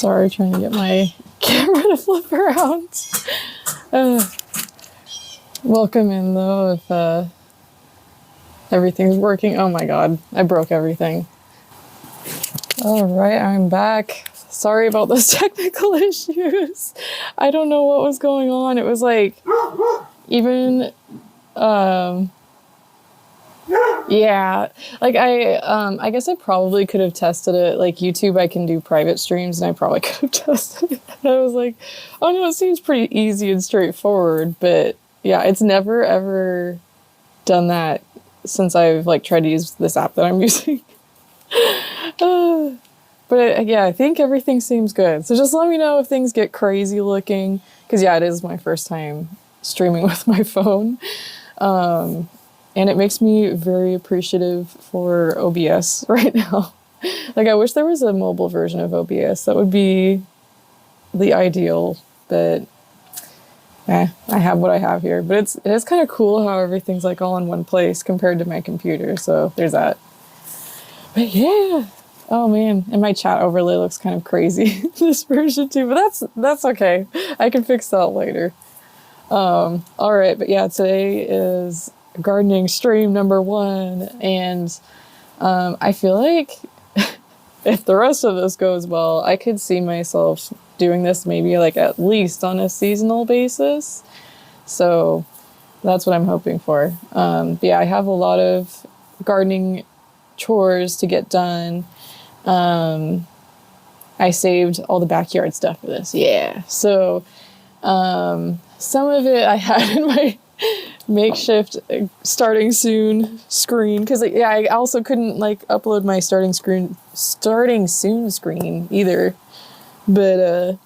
Sorry, trying to get my camera to flip around. Welcome in though if everything's working. Oh my god, I broke everything. Alright, I'm back. Sorry about those technical issues. I don't know what was going on. It was like, even, yeah, like I guess I probably could have tested it. Like YouTube, I can do private streams and I probably could have tested it. And I was like, oh no, it seems pretty easy and straightforward. But yeah, it's never ever done that since I've like tried to use this app that I'm using. But yeah, I think everything seems good. So just let me know if things get crazy looking. Because yeah, it is my first time streaming with my phone. And it makes me very appreciative for OBS right now. Like, I wish there was a mobile version of OBS. That would be the ideal. But I have what I have here. But it is kind of cool how everything's like all in one place compared to my computer. So there's that. But yeah. Oh man, and my chat overlay looks kind of crazy this version too, but that's okay. I can fix that later. All right, but yeah, today is gardening stream number 1, and I feel like if the rest of this goes well, I could see myself doing this maybe like at least on a seasonal basis. So that's what I'm hoping for. But yeah, I have a lot of gardening chores to get done. I saved all the backyard stuff for this. Yeah. So, some of it I had in my makeshift starting soon screen. Cause yeah, I also couldn't like upload my starting soon screen either. But,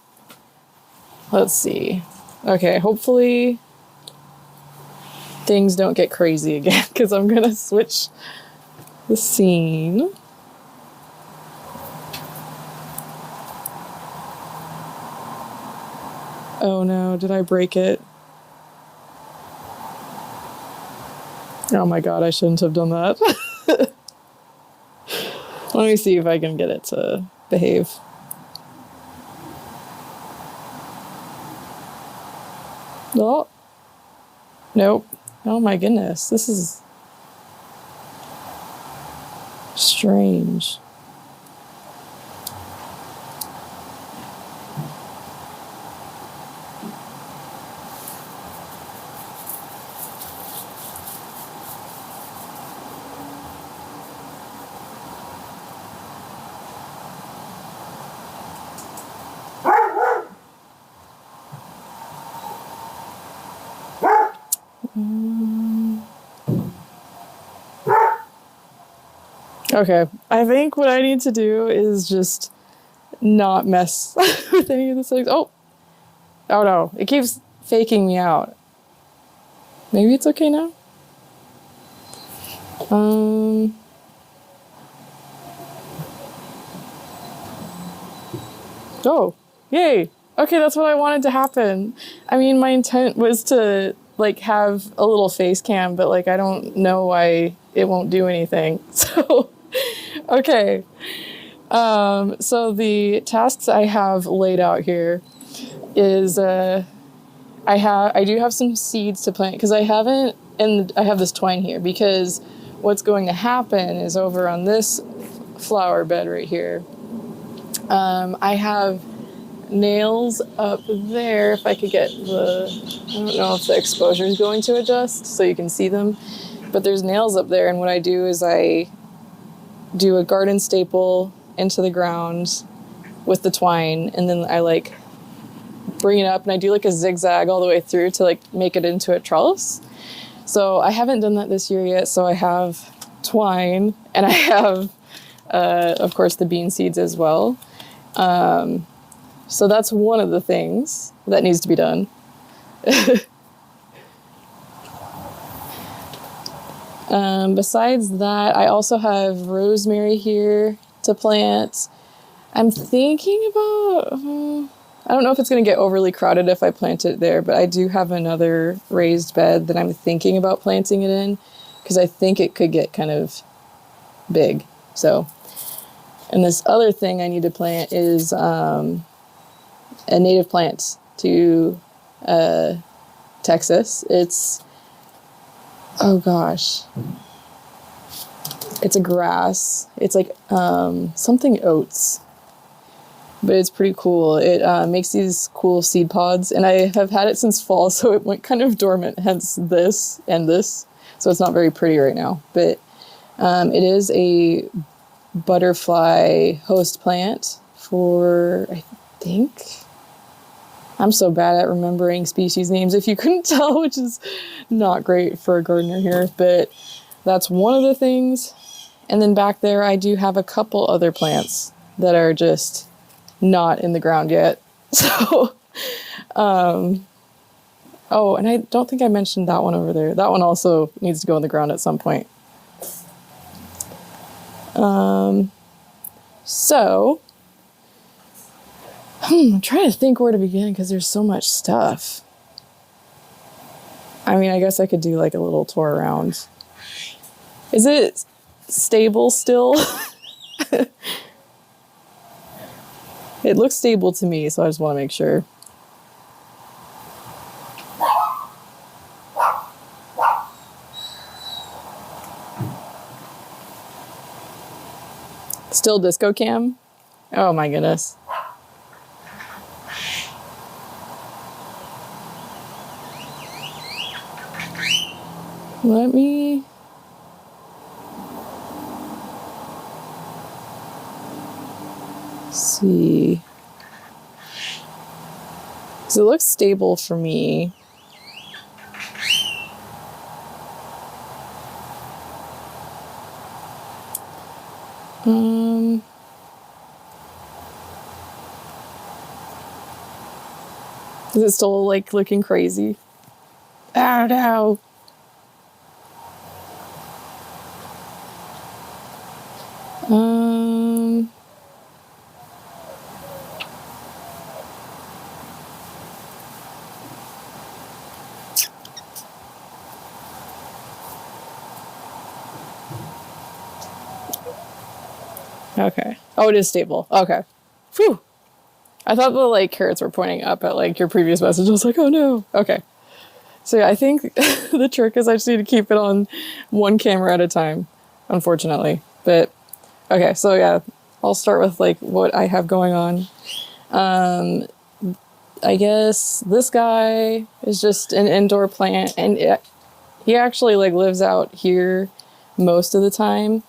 let's see. Okay. Hopefully things don't get crazy again. Cause I'm going to switch the scene. Oh no, did I break it? Oh my god, I shouldn't have done that. Let me see if I can get it to behave. Oh. Nope. Oh my goodness, this is strange. Okay, I think what I need to do is just not mess with any of the settings. Oh no, it keeps faking me out. Maybe it's okay now? Oh, yay. Okay, that's what I wanted to happen. I mean, my intent was to like have a little face cam, but like I don't know why it won't do anything. So okay. So the tasks I have laid out here is I do have some seeds to plant because I haven't, and I have this twine here because what's going to happen is over on this flower bed right here. I have nails up there. If I could get I don't know if the exposure is going to adjust so you can see them, but there's nails up there, and what I do is I do a garden staple into the ground with the twine, and then I like bring it up and I do like a zigzag all the way through to like make it into a trellis. So I haven't done that this year yet, so I have twine and I have of course the bean seeds as well. So that's one of the things that needs to be done. Besides that, I also have rosemary here to plant. I'm thinking about, I don't know if it's going to get overly crowded if I plant it there, but I do have another raised bed that I'm thinking about planting it in because I think it could get kind of big. So And this other thing I need to plant is a native plant to Texas. It's, oh gosh, it's a grass. It's like something oats, but it's pretty cool. It makes these cool seed pods, and I have had it since fall, so it went kind of dormant, hence this and this. So it's not very pretty right now, but it is a butterfly host plant for, I think, I'm so bad at remembering species names, if you couldn't tell, which is not great for a gardener here, but that's one of the things. And then back there, I do have a couple other plants that are just not in the ground yet. So, oh, and I don't think I mentioned that one over there. That one also needs to go in the ground at some point. So, I'm trying to think where to begin because there's so much stuff. I mean, I guess I could do like a little tour around. Is it stable still? It looks stable to me, so I just want to make sure. Still disco cam? Oh my goodness. Let me see. So it looks stable for me. Is it still like looking crazy? Oh no. Okay. Oh, it is stable. Okay. Phew. I thought the like carrots were pointing up at like your previous message. I was like, oh no. Okay. So yeah, I think the trick is I just need to keep it on one camera at a time, unfortunately. But okay, so yeah, I'll start with like what I have going on. I guess this guy is just an indoor plant, and he actually like lives out here most of the time.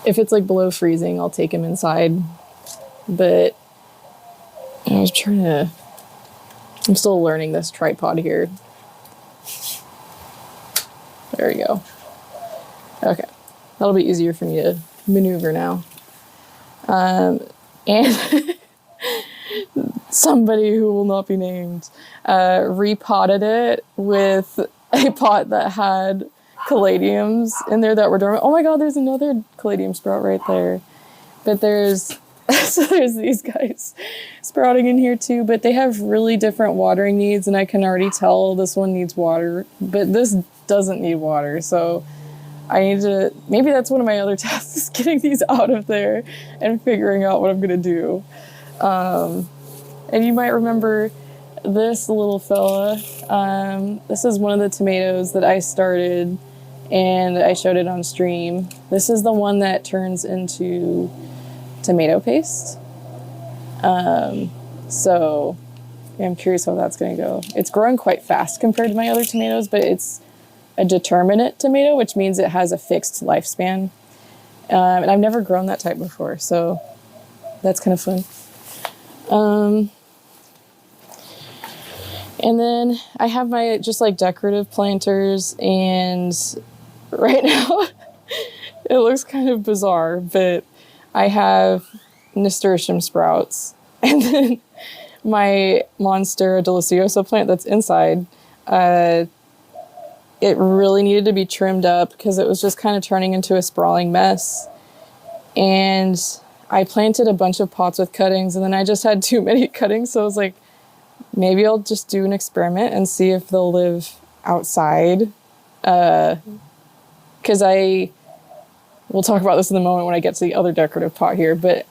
If it's like below freezing, I'll take him inside. But I'm still learning this tripod here. There we go. Okay. That'll be easier for me to maneuver now. And somebody who will not be named repotted it with a pot that had caladiums in there that were dormant. Oh my god, there's another caladium sprout right there. But there's these guys sprouting in here too, but they have really different watering needs, and I can already tell this one needs water, but this doesn't need water. So I need to, maybe that's one of my other tasks, is getting these out of there and figuring out what I'm gonna do. And you might remember this little fella. This is one of the tomatoes that I started and I showed it on stream. This is the one that turns into tomato paste. So I'm curious how that's gonna go. It's growing quite fast compared to my other tomatoes, but it's a determinate tomato, which means it has a fixed lifespan. And I've never grown that type before, so that's kind of fun. And then I have my just like decorative planters, and right now it looks kind of bizarre, but I have nasturtium sprouts, and then my Monstera deliciosa plant that's inside, it really needed to be trimmed up because it was just kind of turning into a sprawling mess. And I planted a bunch of pots with cuttings, and then I just had too many cuttings, so I was like, maybe I'll just do an experiment and see if they'll live outside. Because I we'll talk about this in the moment when I get to the other decorative pot here, but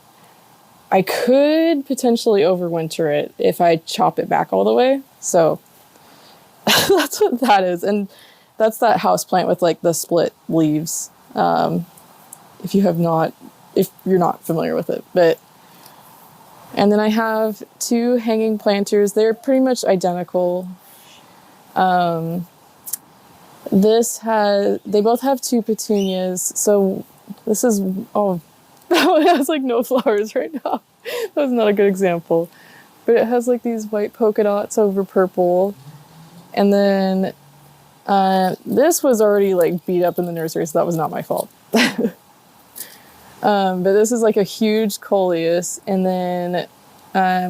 I could potentially overwinter it if I chop it back all the way. So that's what that is. And that's that house plant with like the split leaves. If you're not familiar with it, and then I have 2 hanging planters. They're pretty much identical. They both have 2 petunias. So this is, oh, that one has like no flowers right now. That was not a good example. But it has like these white polka dots over purple. And then this was already like beat up in the nursery, so that was not my fault. But this is like a huge coleus, and then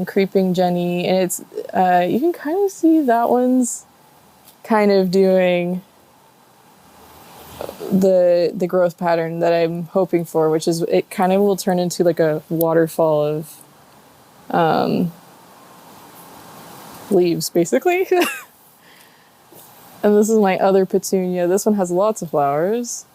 creeping Jenny, and it's you can kind of see that one's kind of doing the growth pattern that I'm hoping for, which is it kind of will turn into like a waterfall of leaves, basically. And this is my other petunia. This one has lots of flowers.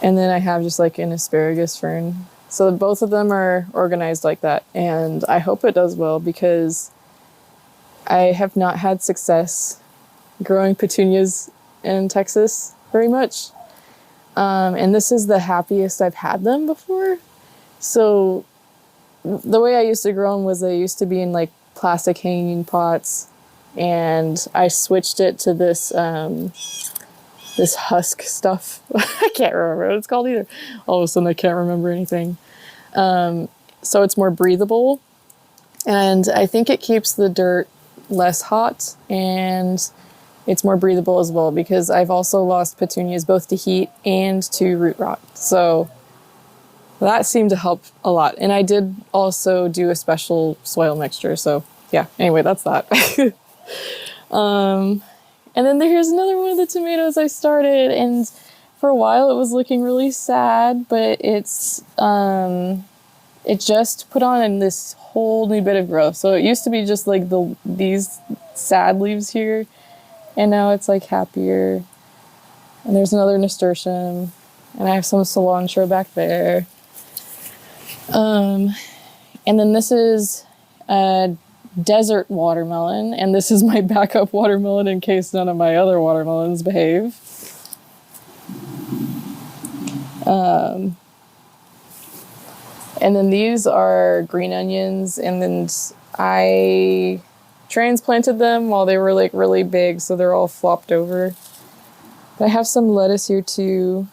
And then I have just like an asparagus fern. So both of them are organized like that. And I hope it does well because I have not had success growing petunias in Texas very much. And this is the happiest I've had them before. So the way I used to grow them was they used to be in like plastic hanging pots. And I switched it to this this husk stuff. I can't remember what it's called either. All of a sudden I can't remember anything. So it's more breathable. And I think it keeps the dirt less hot and it's more breathable as well because I've also lost petunias both to heat and to root rot. So that seemed to help a lot. And I did also do a special soil mixture. So yeah, anyway, that's that. And then here's another one of the tomatoes I started, and for a while it was looking really sad, but it just put on this whole new bit of growth. So it used to be just like these sad leaves here, and now it's like happier. And there's another nasturtium, and I have some cilantro back there. And then this is desert watermelon, and this is my backup watermelon in case none of my other watermelons behave. And then these are green onions, and then I transplanted them while they were like really big, so they're all flopped over. But I have some lettuce here too.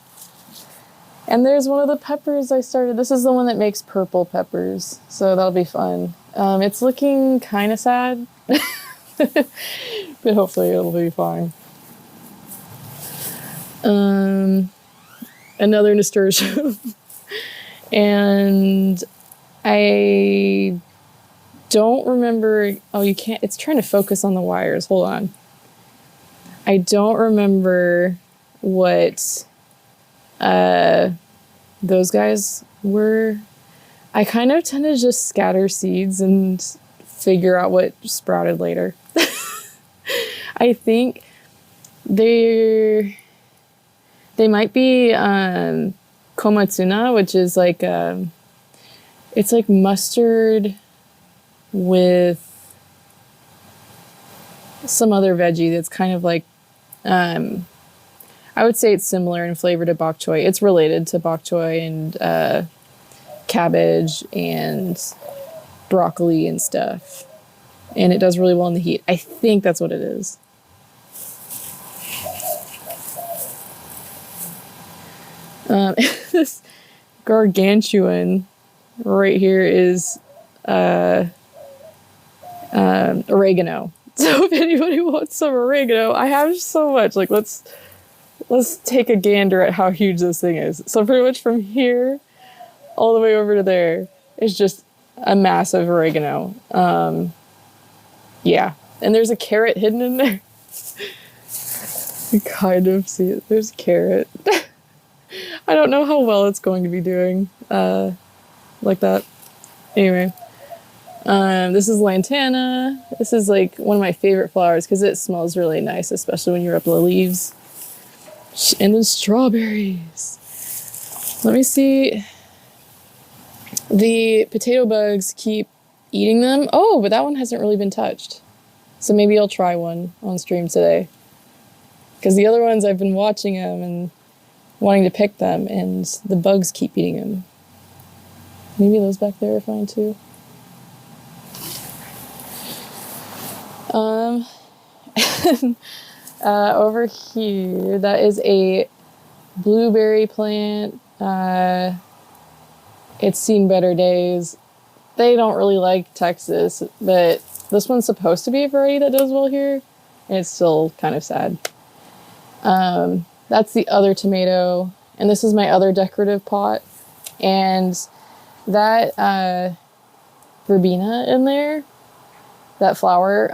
And there's one of the peppers I started. This is the one that makes purple peppers, so that'll be fun. It's looking kind of sad, but hopefully it'll be fine. Another nasturtium. And I don't remember. Oh, you can't. It's trying to focus on the wires. Hold on. I don't remember what those guys were. I kind of tend to just scatter seeds and figure out what sprouted later. I think they might be komatsuna, which is like it's like mustard with some other veggie that's kind of like I would say it's similar in flavor to bok choy. It's related to bok choy and cabbage and broccoli and stuff. And it does really well in the heat. I think that's what it is. This gargantuan right here is oregano. So if anybody wants some oregano, I have so much. Like let's take a gander at how huge this thing is. So pretty much from here all the way over to there is just a massive oregano. Yeah. And there's a carrot hidden in there. You kind of see it. There's a carrot. I don't know how well it's going to be doing like that. Anyway. This is lantana. This is like one of my favorite flowers because it smells really nice, especially when you rip the leaves. And then strawberries. Let me see. The potato bugs keep eating them. Oh, but that one hasn't really been touched. So maybe I'll try one on stream today. Because the other ones, I've been watching them and wanting to pick them, and the bugs keep eating them. Maybe those back there are fine too. Over here, that is a blueberry plant. It's seen better days. They don't really like Texas, but this one's supposed to be a variety that does well here, and it's still kind of sad. That's the other tomato, and this is my other decorative pot, and that verbena in there, that flower,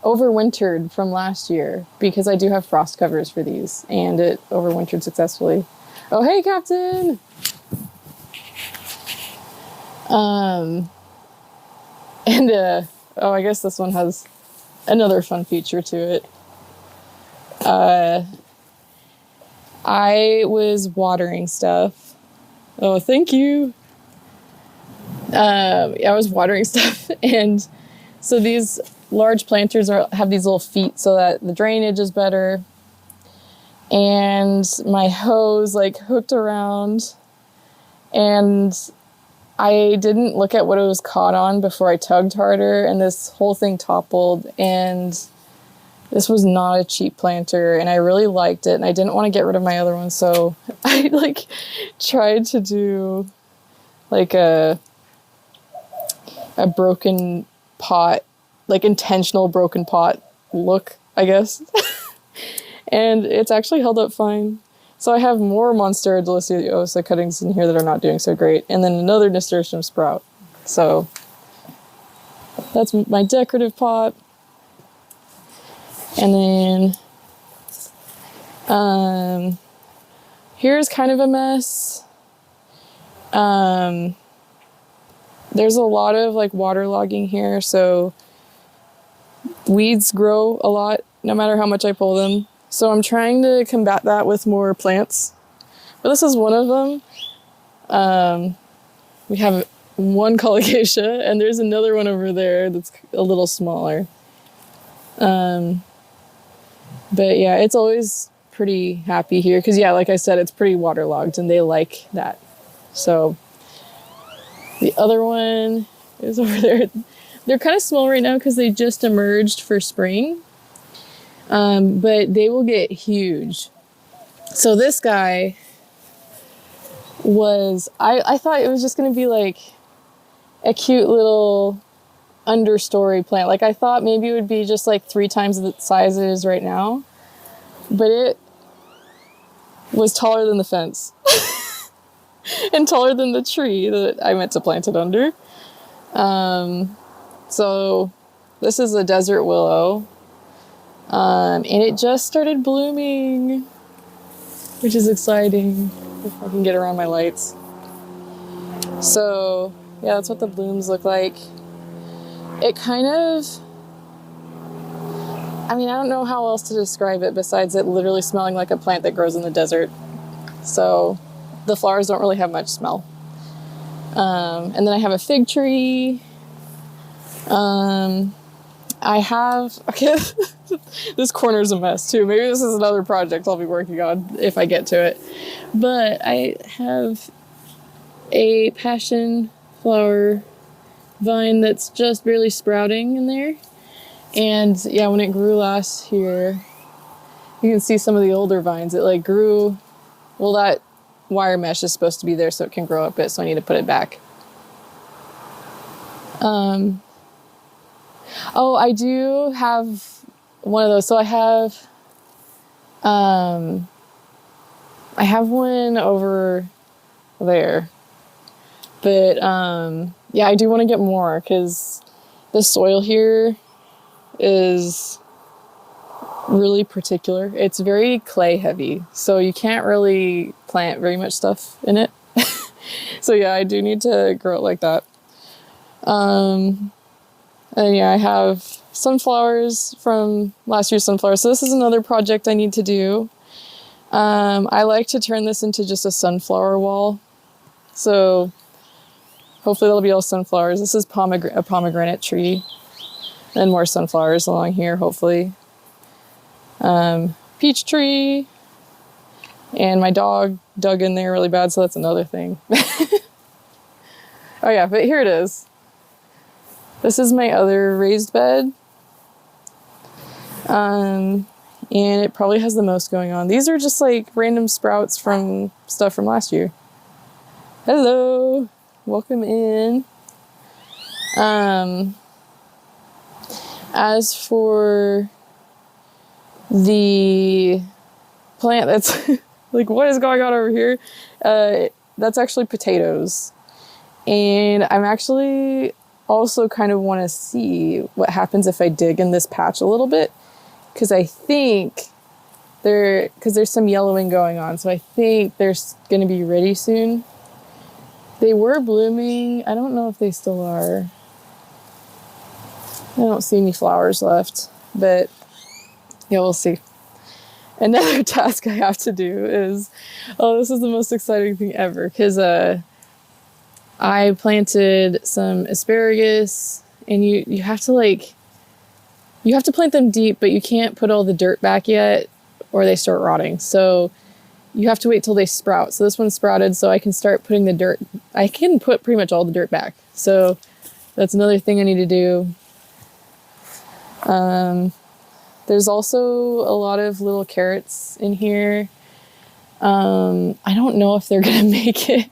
overwintered from last year because I do have frost covers for these, and it overwintered successfully. Oh, hey, Captain! Oh, I guess this one has another fun feature to it. I was watering stuff. Oh, thank you. I was watering stuff, and so these large planters have these little feet so that the drainage is better. And my hose like hooked around, and I didn't look at what it was caught on before I tugged harder, and this whole thing toppled, and this was not a cheap planter, and I really liked it, and I didn't want to get rid of my other one, so I like tried to do like a broken pot, like intentional broken pot look, I guess. And it's actually held up fine. So I have more Monstera deliciosa cuttings in here that are not doing so great, and then another nasturtium sprout. So that's my decorative pot. And then here's kind of a mess. There's a lot of like waterlogging here, so weeds grow a lot no matter how much I pull them. So I'm trying to combat that with more plants. But this is one of them. We have one colocasia, and there's another one over there that's a little smaller. But yeah, it's always pretty happy here because, yeah, like I said, it's pretty waterlogged and they like that. So the other one is over there. They're kind of small right now because they just emerged for spring, but they will get huge. So this guy was, I thought it was just going to be like a cute little understory plant. Like I thought maybe it would be just like 3 times the size it is right now, but it was taller than the fence and taller than the tree that I meant to plant it under. So this is a desert willow, and it just started blooming, which is exciting if I can get around my lights. So yeah, that's what the blooms look like. It kind of, I mean, I don't know how else to describe it besides it literally smelling like a plant that grows in the desert. So the flowers don't really have much smell. And then I have a fig tree. I have, okay, this corner's a mess too. Maybe this is another project I'll be working on if I get to it. But I have a passion flower vine that's just barely sprouting in there. And yeah, when it grew last year, you can see some of the older vines. It like grew, well, that wire mesh is supposed to be there so it can grow a bit, so I need to put it back. Oh, I do have one of those. So I have one over there. But yeah, I do want to get more because the soil here is really particular. It's very clay heavy, so you can't really plant very much stuff in it. So yeah, I do need to grow it like that. And yeah, I have sunflowers from last year's sunflowers. So this is another project I need to do. I like to turn this into just a sunflower wall. So hopefully there'll be all sunflowers. This is a pomegranate tree. And more sunflowers along here, hopefully. Peach tree. And my dog dug in there really bad, so that's another thing. Oh yeah, but here it is. This is my other raised bed. And it probably has the most going on. These are just like random sprouts from stuff from last year. Hello, welcome in. As for the plant that's like, what is going on over here? That's actually potatoes. And I'm actually also kind of want to see what happens if I dig in this patch a little bit. Because I think there's some yellowing going on. So I think they're going to be ready soon. They were blooming. I don't know if they still are. I don't see any flowers left. But yeah, we'll see. Another task I have to do is, this is the most exciting thing ever. Because I planted some asparagus, and you have to plant them deep, but you can't put all the dirt back yet or they start rotting. So you have to wait till they sprout. So this one sprouted, so I can start putting the dirt. I can put pretty much all the dirt back. So that's another thing I need to do. There's also a lot of little carrots in here. I don't know if they're going to make it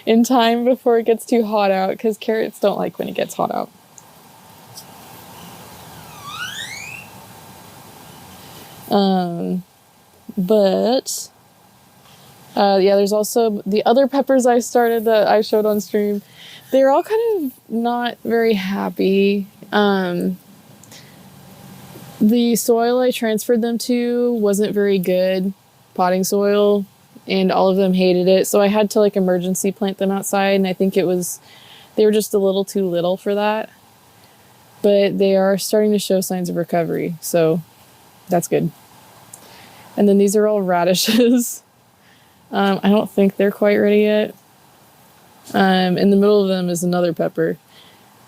in time before it gets too hot out, because carrots don't like when it gets hot out. Yeah, there's also the other peppers I started that I showed on stream. They're all kind of not very happy. The soil I transferred them to wasn't very good, potting soil, and all of them hated it. So I had to emergency plant them outside, and I think they were just a little too little for that. But they are starting to show signs of recovery, so that's good. And then these are all radishes. I don't think they're quite ready yet. In the middle of them is another pepper.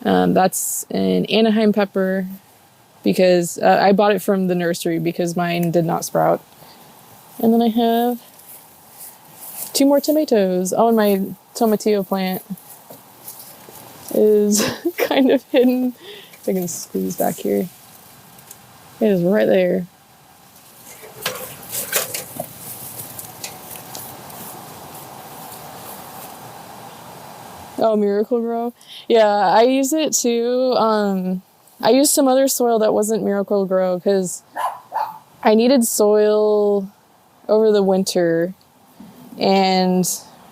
That's an Anaheim pepper, because I bought it from the nursery because mine did not sprout. And then I have 2 more tomatoes. Oh, and my tomatillo plant is kind of hidden. If I can squeeze back here. It is right there. Oh, Miracle Grow. Yeah, I use it too. I used some other soil that wasn't Miracle Grow because I needed soil over the winter. And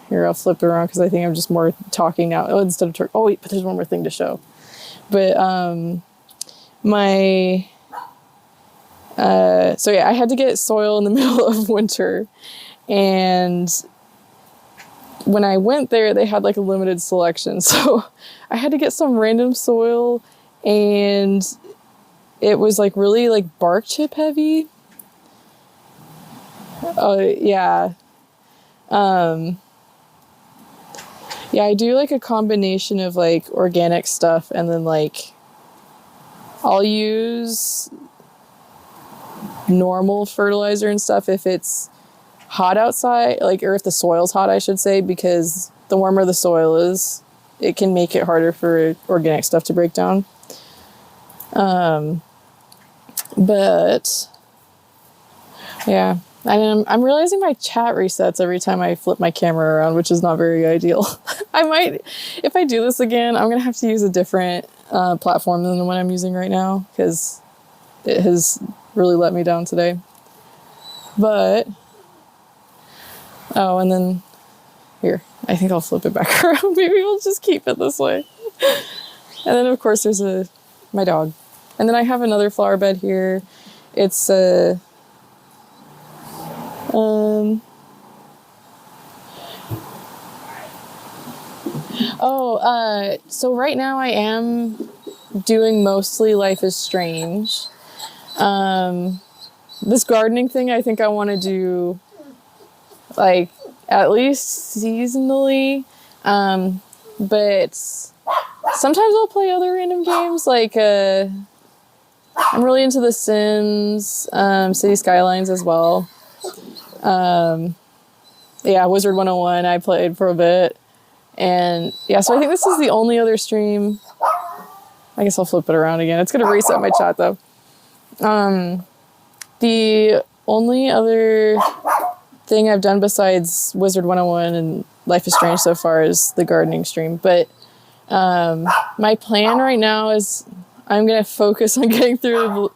here, I'll flip it around because I think I'm just more talking now. Oh, instead of oh wait, but there's one more thing to show. But so yeah, I had to get soil in the middle of winter, and when I went there, they had a limited selection. So I had to get some random soil, and it was really bark chip heavy. Oh, yeah. Yeah, I do a combination of organic stuff, and then I'll use normal fertilizer and stuff if it's hot outside, or if the soil's hot, I should say, because the warmer the soil is, it can make it harder for organic stuff to break down. But yeah, and I'm realizing my chat resets every time I flip my camera around, which is not very ideal. I might, if I do this again, I'm gonna have to use a different platform than the one I'm using right now, because it has really let me down today. But oh, and then here, I think I'll flip it back around. Maybe we'll just keep it this way. And then of course there's my dog. And then I have another flower bed here. It's so right now I am doing mostly Life is Strange. This gardening thing I think I want to do like at least seasonally. But sometimes I'll play other random games. Like I'm really into The Sims, City Skylines as well. Yeah, Wizard 101 I played for a bit. And yeah, so I think this is the only other stream. I guess I'll flip it around again. It's going to reset my chat though. The only other thing I've done besides Wizard 101 and Life is Strange so far is the gardening stream. But my plan right now is I'm going to focus on getting through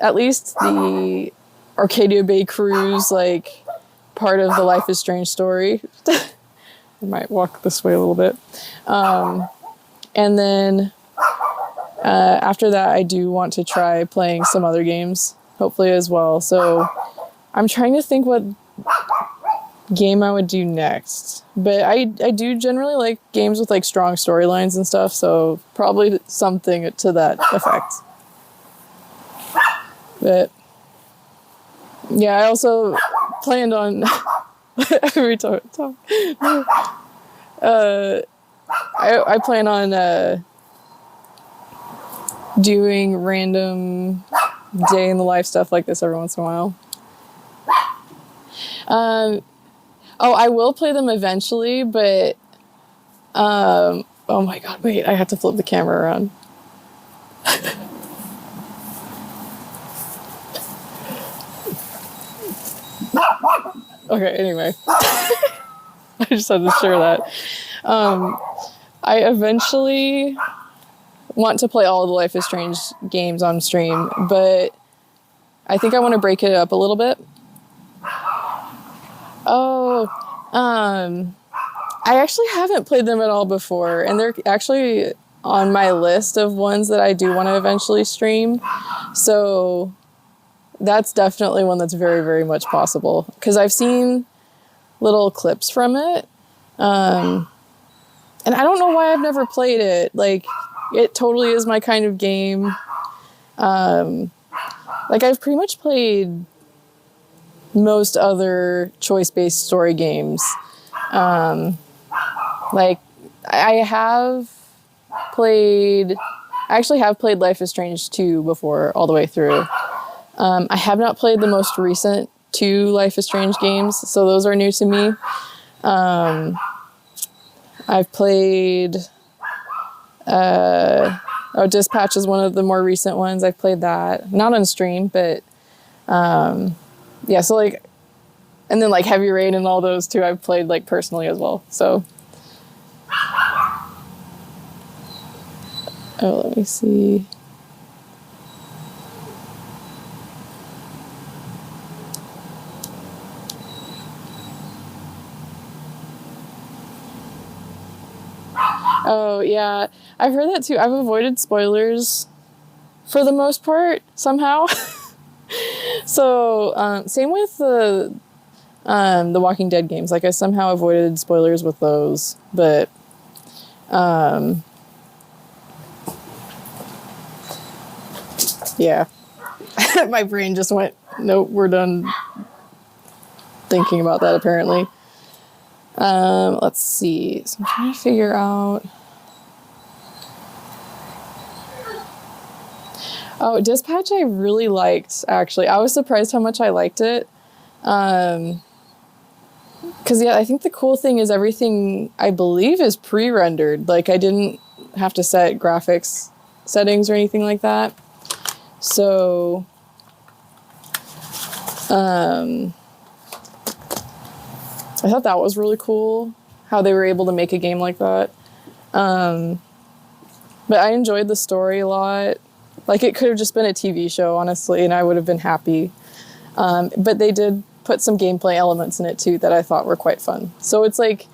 at least the Arcadia Bay cruise, like part of the Life is Strange story. I might walk this way a little bit. And then after that, I do want to try playing some other games, hopefully as well. So I'm trying to think what game I would do next. But I do generally like games with like strong storylines and stuff, so probably something to that effect. But yeah, I also planned on every time I plan on doing random day in the life stuff like this every once in a while. Oh, I will play them eventually, but oh my god, wait, I have to flip the camera around. Okay, anyway. I just had to share that. I eventually want to play all of the Life is Strange games on stream, but I think I want to break it up a little bit. Oh, I actually haven't played them at all before, and they're actually on my list of ones that I do want to eventually stream. So that's definitely one that's very, very much possible, because I've seen little clips from it. And I don't know why I've never played it. Like, it totally is my kind of game. Like, I've pretty much played most other choice-based story games. Like, I actually have played Life is Strange 2 before, all the way through. I have not played the most recent 2 Life is Strange games, so those are new to me. I've played Dispatch is one of the more recent ones. I've played that, not on stream, but yeah, so like, and then like Heavy Rain and all those too I've played like personally as well. So let me see. Oh, yeah. I've heard that too. I've avoided spoilers for the most part, somehow. So, same with the Walking Dead games. Like, I somehow avoided spoilers with those. But, yeah. My brain just went, nope, we're done thinking about that, apparently. Let's see. So I'm trying to figure out. Oh, Dispatch I really liked, actually. I was surprised how much I liked it. Because, yeah, I think the cool thing is everything, I believe, is pre-rendered. Like, I didn't have to set graphics settings or anything like that. So, I thought that was really cool, how they were able to make a game like that. But I enjoyed the story a lot. Like, it could have just been a TV show, honestly, and I would have been happy. But they did put some gameplay elements in it, too, that I thought were quite fun. So it's, like,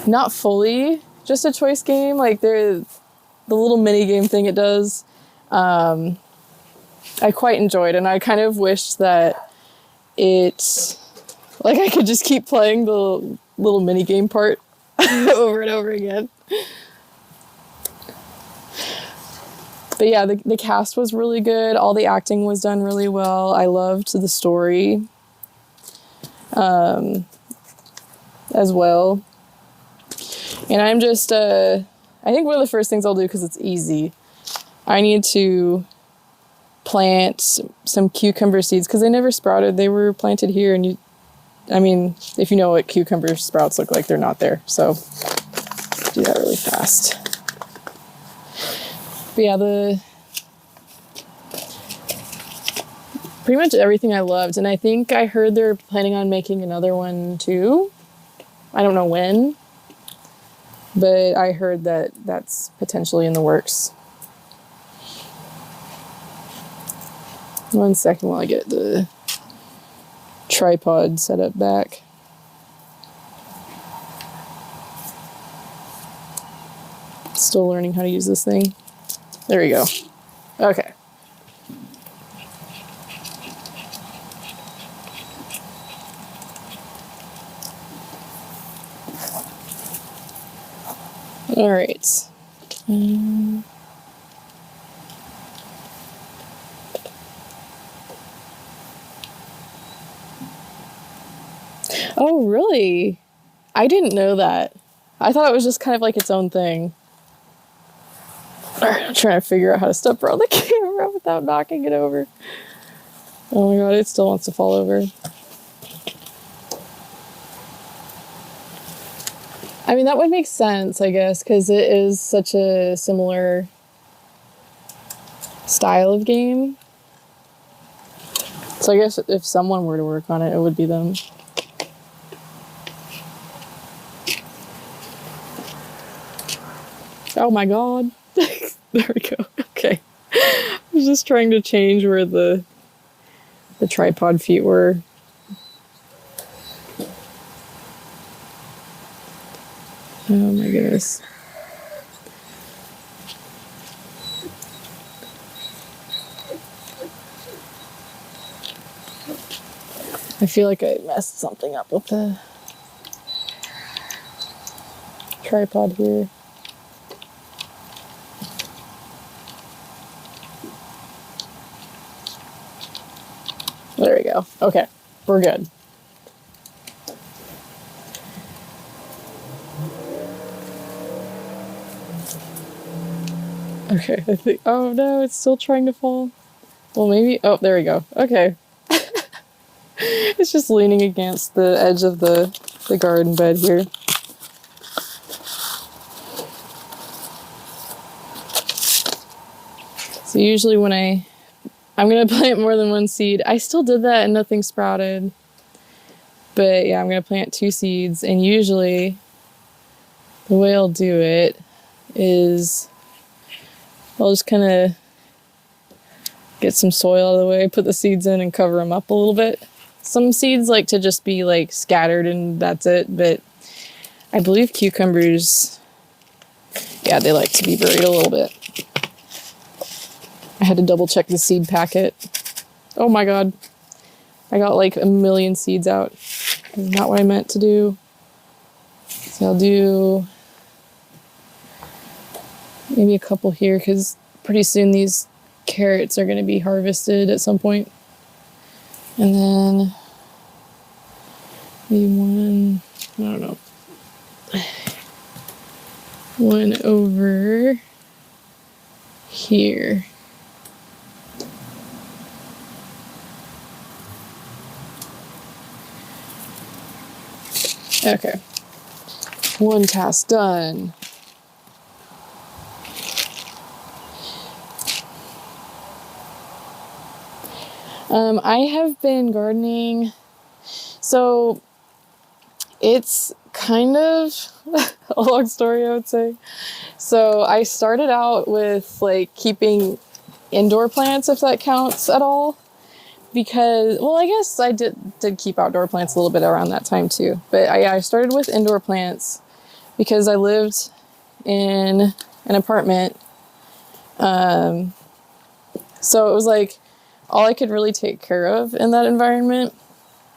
not fully just a choice game. Like, the little mini-game thing it does, I quite enjoyed. And I kind of wished that like, I could just keep playing the little mini-game part over and over again. But yeah, the cast was really good. All the acting was done really well. I loved the story. as well. And I'm just, I think one of the first things I'll do, because it's easy, I need to plant some cucumber seeds, because they never sprouted. They were planted here, and if you know what cucumber sprouts look like, they're not there. So do that really fast. But yeah, pretty much everything I loved. And I think I heard they're planning on making another one too. I don't know when, but I heard that that's potentially in the works. One second while I get the tripod set up back. Still learning how to use this thing. There we go. Okay. All right. Oh, really? I didn't know that. I thought it was just kind of like its own thing. All right, I'm trying to figure out how to step around the camera without knocking it over. Oh my god, it still wants to fall over. I mean, that would make sense, I guess, because it is such a similar style of game. So I guess if someone were to work on it, it would be them. Oh my god. There we go. Okay. I was just trying to change where the tripod feet were. Oh my goodness. I feel like I messed something up with the tripod here. There we go. Okay, we're good. Okay, I think, oh no, it's still trying to fall. Well, maybe, oh, there we go. Okay. It's just leaning against the edge of the garden bed here. So usually when I'm going to plant more than one seed. I still did that and nothing sprouted. But yeah, I'm going to plant 2 seeds. And usually the way I'll do it is I'll just kind of get some soil out of the way, put the seeds in and cover them up a little bit. Some seeds like to just be like scattered and that's it. But I believe cucumbers, yeah, they like to be buried a little bit. I had to double check the seed packet. Oh my god. I got like a million seeds out. That's not what I meant to do. So I'll do maybe a couple here because pretty soon these carrots are going to be harvested at some point. And then maybe one, I don't know. One over here. Okay, one task done. I have been gardening, so it's kind of a long story, I would say. So I started out with like keeping indoor plants, if that counts at all. Because, well, I guess I did keep outdoor plants a little bit around that time too. But I started with indoor plants because I lived in an apartment. So it was like all I could really take care of in that environment.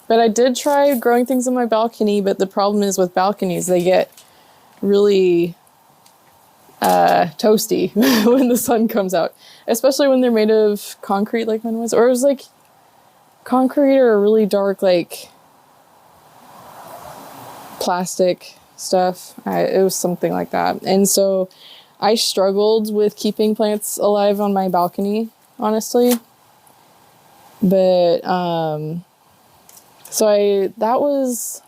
But I did try growing things on my balcony, but the problem is with balconies, they get really toasty when the sun comes out. Especially when they're made of concrete like mine was. Or it was like concrete or a really dark, like, plastic stuff. It was something like that. And so I struggled with keeping plants alive on my balcony, honestly. But, that was,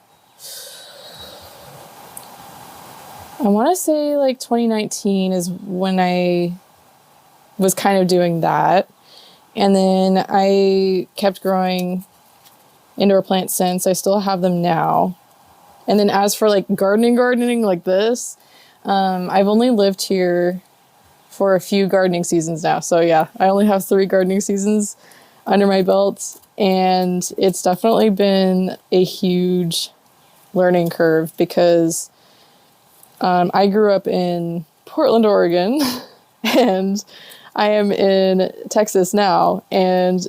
I want to say like 2019 is when I was kind of doing that. And then I kept growing indoor plants since. I still have them now. And then as for like gardening like this, I've only lived here for a few gardening seasons now. So yeah, I only have 3 gardening seasons under my belt. And it's definitely been a huge learning curve because I grew up in Portland, Oregon, and I am in Texas now. And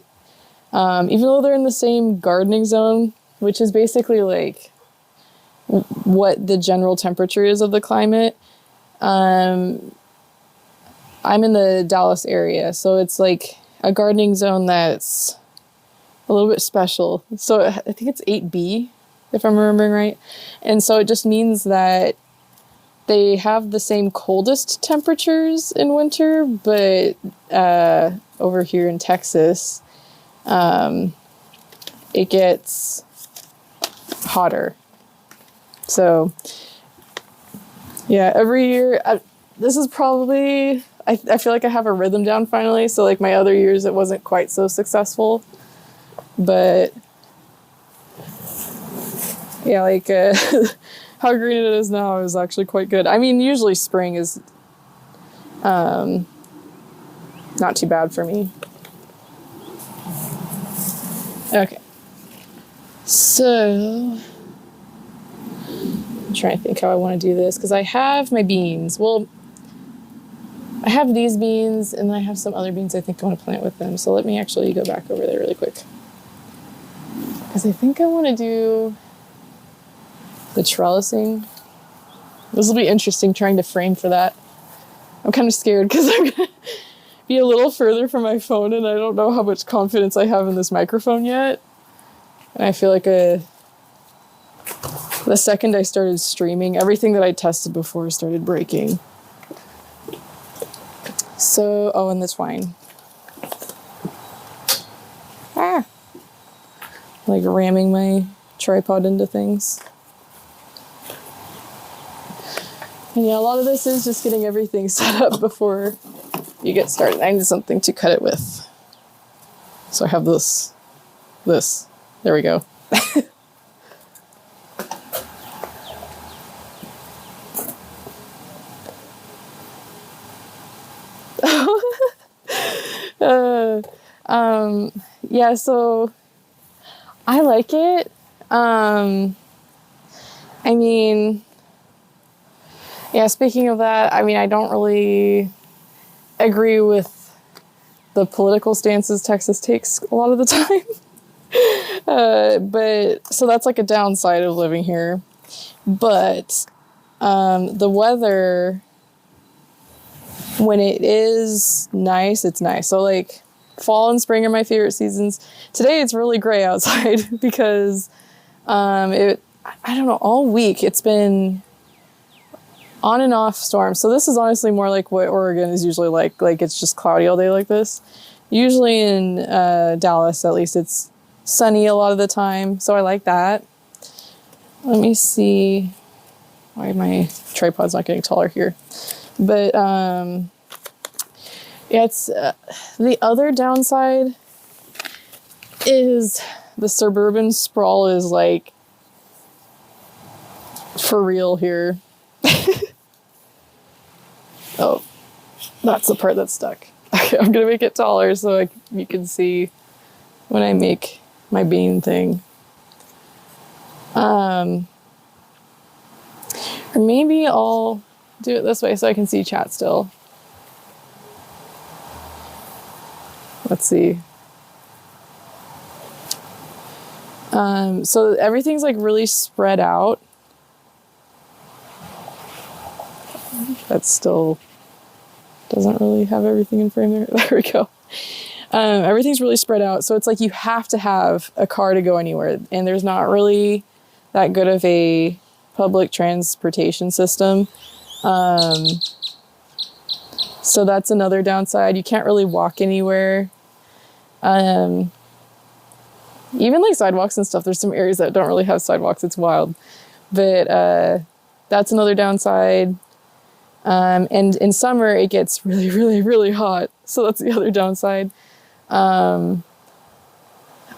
even though they're in the same gardening zone, which is basically like what the general temperature is of the climate, I'm in the Dallas area. So it's like a gardening zone that's a little bit special. So I think it's 8B, if I'm remembering right. And so it just means that they have the same coldest temperatures in winter, but over here in Texas, it gets hotter. So yeah, every year, this is probably, I feel like I have a rhythm down finally. So like my other years, it wasn't quite so successful, but yeah, like how green it is now is actually quite good. I mean, usually spring is not too bad for me. Okay. So I'm trying to think how I want to do this because I have my beans. Well, I have these beans and I have some other beans I think I want to plant with them. So let me actually go back over there really quick because I think I want to do the trellising. This will be interesting trying to frame for that. I'm kind of scared because I'm going to be a little further from my phone and I don't know how much confidence I have in this microphone yet. And I feel like the second I started streaming, everything that I tested before started breaking. So, oh, and the twine. Like ramming my tripod into things. And yeah, a lot of this is just getting everything set up before you get started. I need something to cut it with. So I have this. There we go. Yeah, so I like it. I mean, yeah, speaking of that, I mean, I don't really agree with the political stances Texas takes a lot of the time. But so that's like a downside of living here. But the weather, when it is nice, it's nice. So like fall and spring are my favorite seasons. Today it's really gray outside because I don't know, all week it's been on and off storms. So this is honestly more like what Oregon is usually like it's just cloudy all day like this. Usually in Dallas, at least, it's sunny a lot of the time. So I like that. Let me see why my tripod's not getting taller here. But yeah, it's the other downside is the suburban sprawl is like for real here. Oh, that's the part that's stuck. Okay, I'm gonna make it taller so you can see when I make my bean thing. Or maybe I'll do it this way so I can see chat still. Let's see. So everything's like really spread out. That still doesn't really have everything in frame there. There we go. Everything's really spread out. So it's like you have to have a car to go anywhere. And there's not really that good of a public transportation system. So that's another downside. You can't really walk anywhere. Even like sidewalks and stuff, there's some areas that don't really have sidewalks. It's wild. But that's another downside. And in summer, it gets really, really, really hot. So that's the other downside. I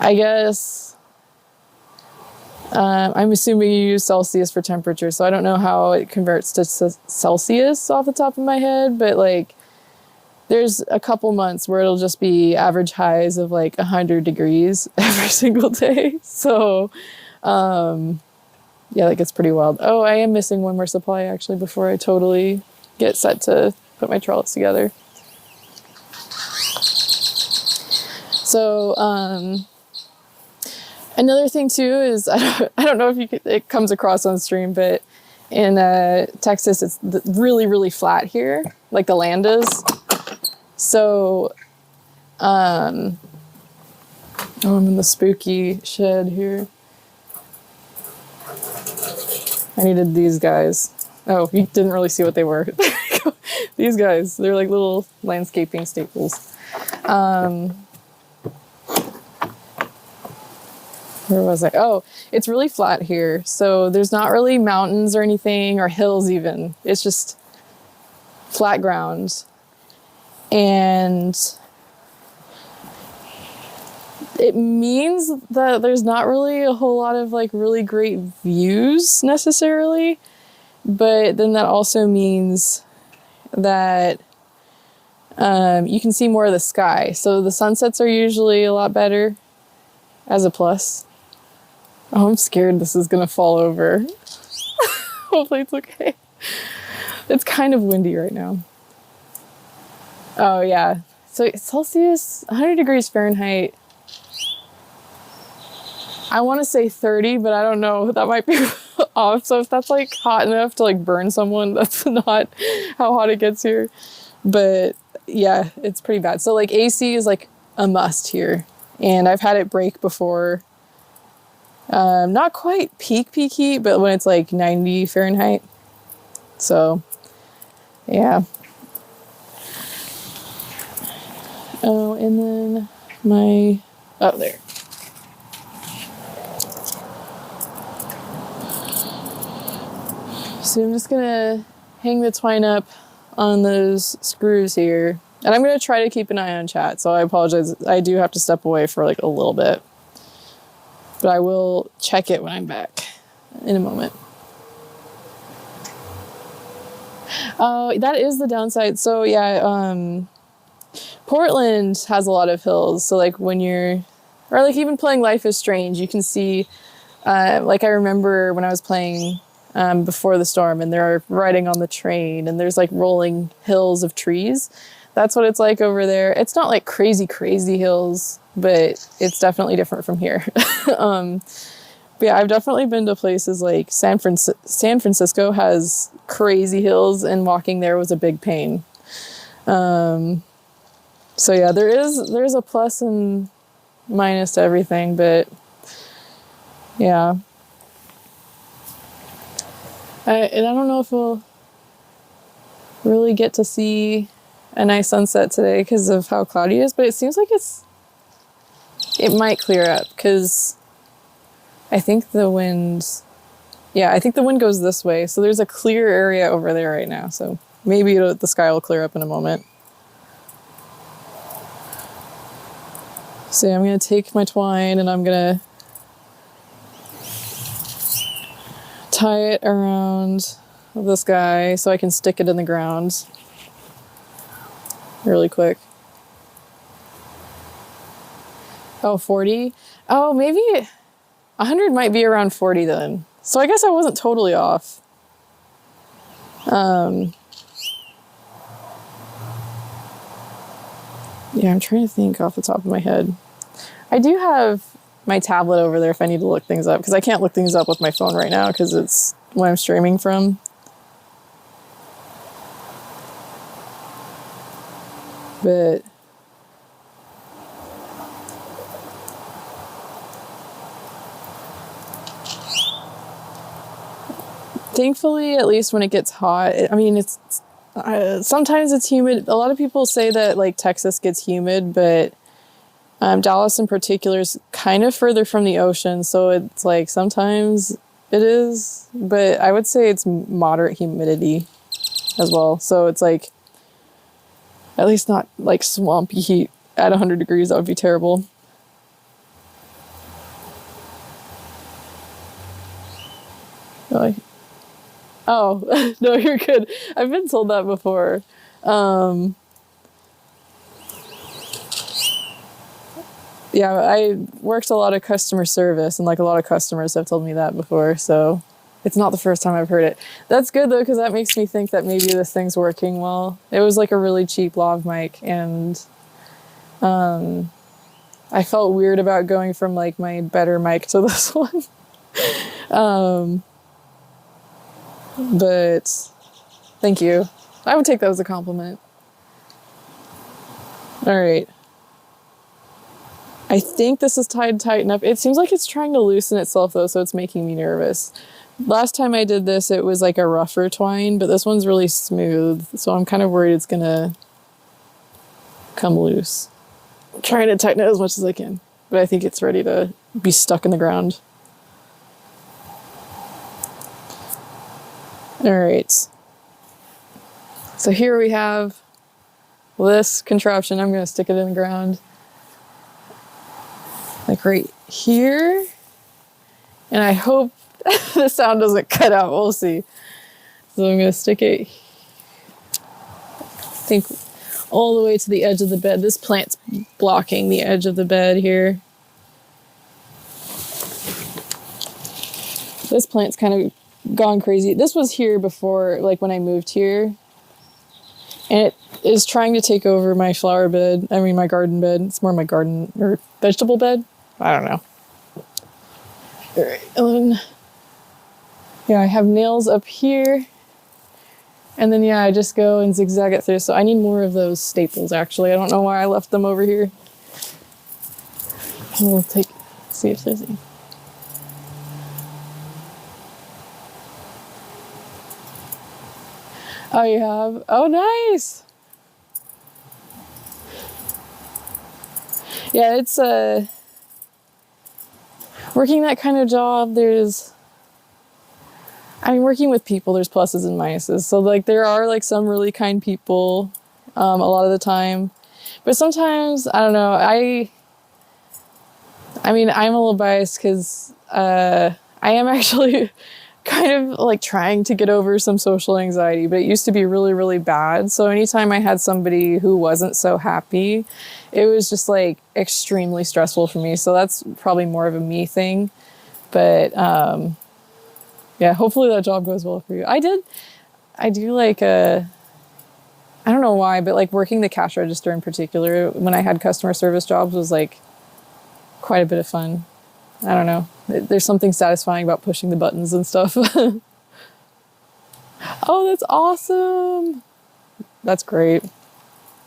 guess I'm assuming you use Celsius for temperature, so I don't know how it converts to Celsius off the top of my head, but like there's a couple months where it'll just be average highs of like 100 degrees every single day. So yeah, that gets pretty wild. Oh, I am missing one more supply actually before I totally get set to put my trellis together. So another thing too is I don't know if it comes across on stream, but in Texas it's really, really flat here, like the land is. So oh, I'm in the spooky shed here. I needed these guys. Oh, you didn't really see what they were. These guys, they're like little landscaping staples. Where was I? Oh, it's really flat here. So there's not really mountains or anything or hills even. It's just flat ground. And it means that there's not really a whole lot of like really great views necessarily. But then that also means that you can see more of the sky. So the sunsets are usually a lot better as a plus. Oh, I'm scared this is going to fall over. Hopefully it's okay. It's kind of windy right now. Oh, yeah. So Celsius, 100 degrees Fahrenheit. I want to say 30, but I don't know. That might be off. So if that's like hot enough to like burn someone, that's not how hot it gets here. But yeah, it's pretty bad. So like AC is like a must here. And I've had it break before. Not quite peak heat, but when it's like 90 Fahrenheit. So, yeah. Oh, and then oh, there. So I'm just gonna hang the twine up on those screws here. And I'm gonna try to keep an eye on chat, so I apologize. I do have to step away for like a little bit. But I will check it when I'm back in a moment. Oh, that is the downside. So yeah, Portland has a lot of hills. So like when you're, or like even playing Life is Strange, you can see, like I remember when I was playing before the storm and they're riding on the train and there's like rolling hills of trees. That's what it's like over there. It's not like crazy hills, but it's definitely different from here. But yeah, I've definitely been to places like San Francisco has crazy hills and walking there was a big pain. So yeah, there's a plus and minus to everything, but yeah. And I don't know if we'll really get to see a nice sunset today because of how cloudy it is, but it seems like it might clear up because I think the wind goes this way. So there's a clear area over there right now. So maybe the sky will clear up in a moment. So I'm going to take my twine and I'm going to tie it around this guy so I can stick it in the ground really quick. Oh, 40? Oh, maybe 100 might be around 40 then. So I guess I wasn't totally off. Yeah, I'm trying to think off the top of my head. I do have my tablet over there if I need to look things up, because I can't look things up with my phone right now because it's what I'm streaming from. But Thankfully, at least when it gets hot, I mean, it's sometimes it's humid. A lot of people say that like Texas gets humid, but Dallas in particular is kind of further from the ocean, so it's like sometimes it is, but I would say it's moderate humidity as well. So it's like at least not like swampy heat at 100 degrees. That would be terrible. Oh, no, you're good. I've been told that before. Yeah, I worked a lot of customer service, and like a lot of customers have told me that before, so it's not the first time I've heard it. That's good though, because that makes me think that maybe this thing's working well. It was like a really cheap lav mic, and I felt weird about going from like my better mic to this one. But thank you. I would take that as a compliment. All right. I think this is tied tight enough. It seems like it's trying to loosen itself though, so it's making me nervous. Last time I did this, it was like a rougher twine, but this one's really smooth, so I'm kind of worried it's gonna come loose. I'm trying to tighten it as much as I can, but I think it's ready to be stuck in the ground. All right. So here we have this contraption. I'm gonna stick it in the ground. Like right here. And I hope the sound doesn't cut out. We'll see. So I'm going to stick it, I think, all the way to the edge of the bed. This plant's blocking the edge of the bed here. This plant's kind of gone crazy. This was here before, like when I moved here. And it is trying to take over my flower bed. I mean, my garden bed. It's more my garden or vegetable bed. I don't know. All right, and then, yeah, I have nails up here. And then, yeah, I just go and zigzag it through. So I need more of those staples, actually. I don't know why I left them over here. We'll see if there's any. Oh, you have? Oh, nice. Yeah, it's working that kind of job, working with people, there's pluses and minuses. So like there are like some really kind people a lot of the time. But sometimes, I don't know, I mean, I'm a little biased because I am actually kind of like trying to get over some social anxiety, but it used to be really, really bad. So anytime I had somebody who wasn't so happy, it was just like extremely stressful for me. So that's probably more of a me thing. But yeah, hopefully that job goes well for you. I do like I don't know why, but like working the cash register in particular, when I had customer service jobs, was like quite a bit of fun. I don't know. There's something satisfying about pushing the buttons and stuff. Oh, that's awesome. That's great.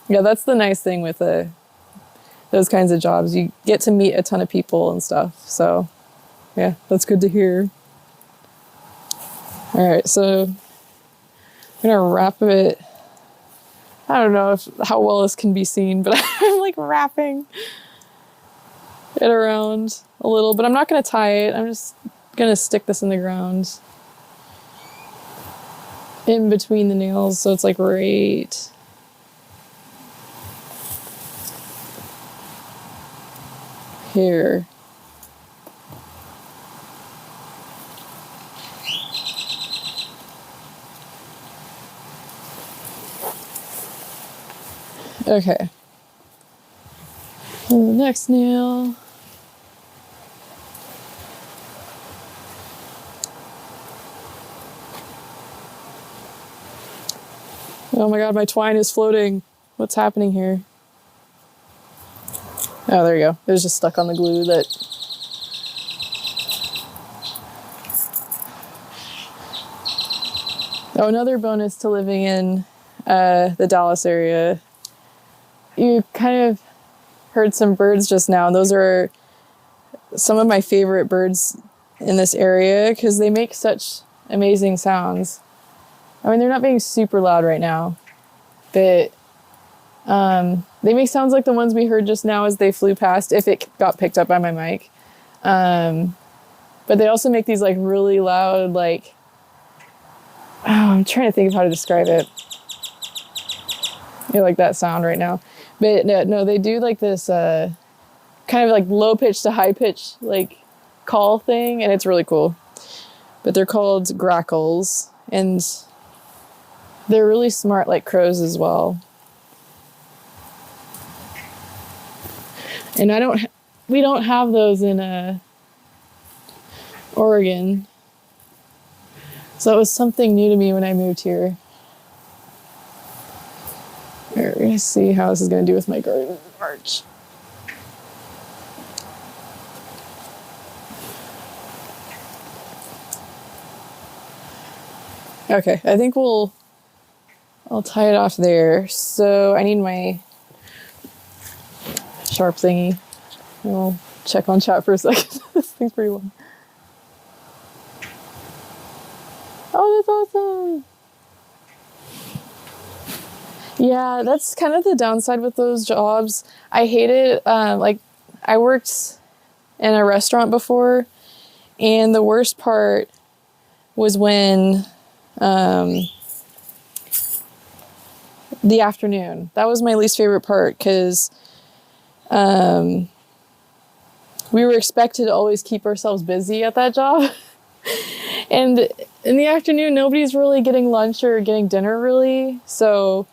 Yeah, that's the nice thing with those kinds of jobs. You get to meet a ton of people and stuff. So, yeah, that's good to hear. All right, so I'm going to wrap it. I don't know how well this can be seen, but I'm like wrapping it around a little, but I'm not going to tie it. I'm just going to stick this in the ground in between the nails, so it's like right here. Okay. And the next nail. Oh my god, my twine is floating. What's happening here? Oh, there you go. It was just stuck on the glue that... Oh, another bonus to living in the Dallas area. You kind of heard some birds just now, and those are some of my favorite birds in this area because they make such amazing sounds. I mean, they're not being super loud right now, but they make sounds like the ones we heard just now as they flew past, if it got picked up by my mic. But they also make these like really loud, like, oh, I'm trying to think of how to describe it. You like that sound right now. But no, they do like this kind of like low pitch to high pitch like call thing, and it's really cool. But they're called grackles, and they're really smart like crows as well. And we don't have those in Oregon. So it was something new to me when I moved here. We're gonna see how this is gonna do with my garden arch. Okay, I think I'll tie it off there. So I need my sharp thingy. I'll check on chat for a second. This thing's pretty long. Oh, that's awesome. Yeah, that's kind of the downside with those jobs. I hate it. Like, I worked in a restaurant before, and the worst part was when the afternoon. That was my least favorite part, because we were expected to always keep ourselves busy at that job. And in the afternoon, nobody's really getting lunch or getting dinner, really. So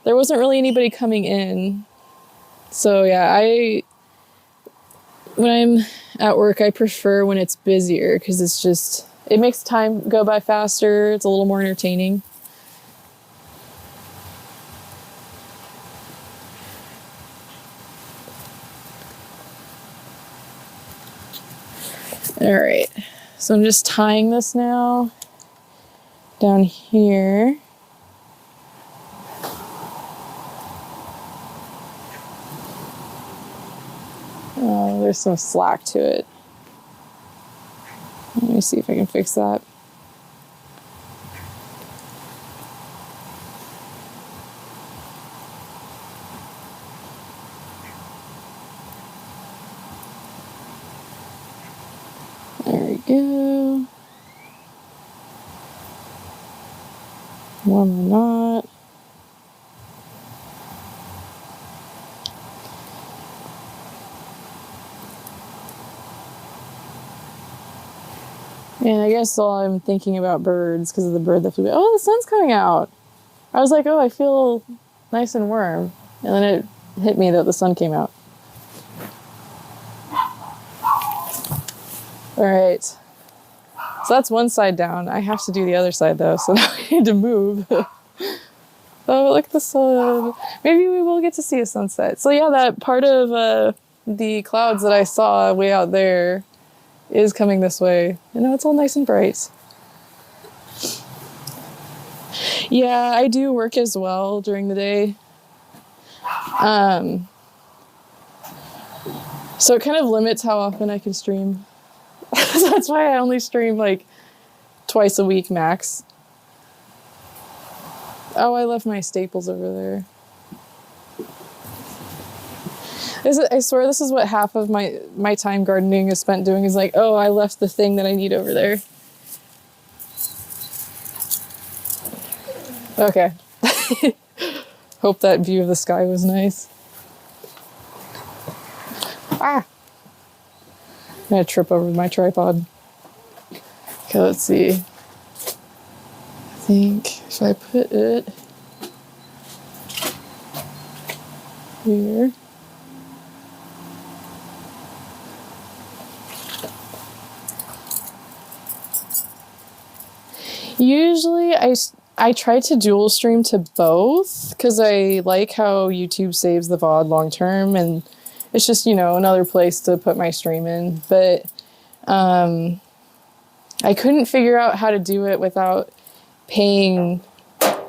there wasn't really anybody coming in. So yeah, when I'm at work, I prefer when it's busier, because it makes time go by faster. It's a little more entertaining. All right, so I'm just tying this now down here. Oh, there's some slack to it. Let me see if I can fix that. There we go. One more knot. And I guess while I'm thinking about birds, because of the bird that flew, oh, the sun's coming out. I was like, oh, I feel nice and warm. And then it hit me that the sun came out. All right. So that's one side down. I have to do the other side, though, so now I need to move. Oh, look at the sun. Maybe we will get to see a sunset. So yeah, that part of the clouds that I saw way out there is coming this way. You know, it's all nice and bright. Yeah, I do work as well during the day. So it kind of limits how often I can stream. That's why I only stream like twice a week max. Oh, I left my staples over there. I swear this is what half of my time gardening is spent doing, is like, oh, I left the thing that I need over there. Okay. Hope that view of the sky was nice. Ah! I'm gonna trip over my tripod. Okay, let's see. I think if I put it here. Usually I try to dual stream to both, because I like how YouTube saves the VOD long term, and it's just, you know, another place to put my stream in. But I couldn't figure out how to do it without paying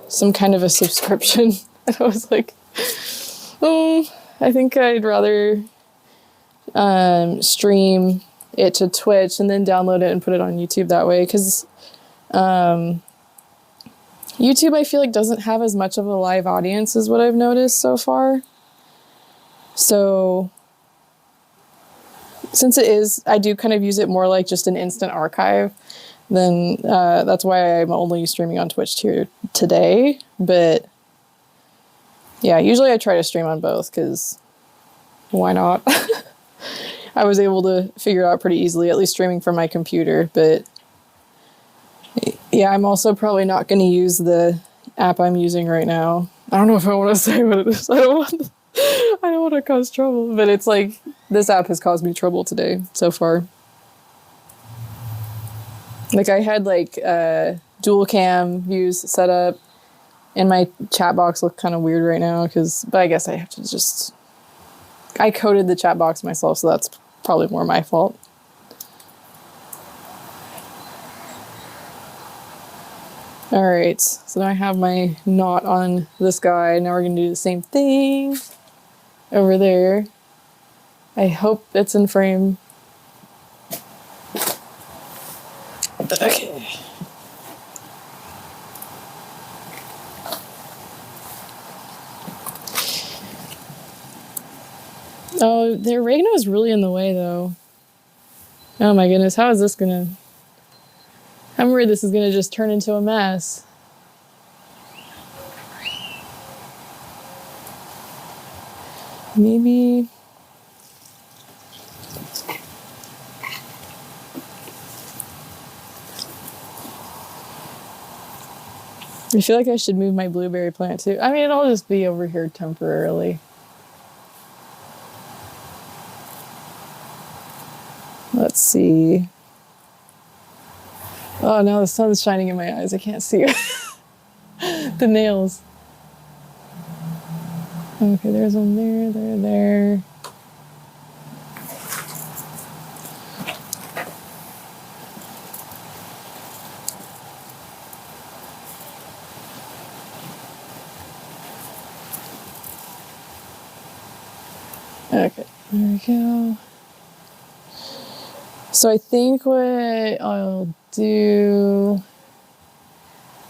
some kind of a subscription. And I was like, oh, I think I'd rather stream it to Twitch and then download it and put it on YouTube that way, because YouTube, I feel like, doesn't have as much of a live audience as what I've noticed so far. So since it is, I do kind of use it more like just an instant archive. Then that's why I'm only streaming on Twitch today. But yeah, usually I try to stream on both because why not? I was able to figure it out pretty easily, at least streaming from my computer. But yeah, I'm also probably not going to use the app I'm using right now. I don't know if I want to say what it is. I don't want to cause trouble. But it's like, this app has caused me trouble today so far. Like, I had like dual cam views set up, and my chat box looked kind of weird right now but I guess I have to just, I coded the chat box myself, so that's probably more my fault. All right, so now I have my knot on this guy. Now we're gonna do the same thing over there. I hope it's in frame. Okay. Oh, the oregano is really in the way, though. Oh my goodness, how is this gonna... I'm worried this is gonna just turn into a mess. Maybe... I feel like I should move my blueberry plant too. I mean, it'll just be over here temporarily. Let's see. Oh, now the sun's shining in my eyes. I can't see the nails. Okay, there's one there. Okay, there we go. So I think what I'll do...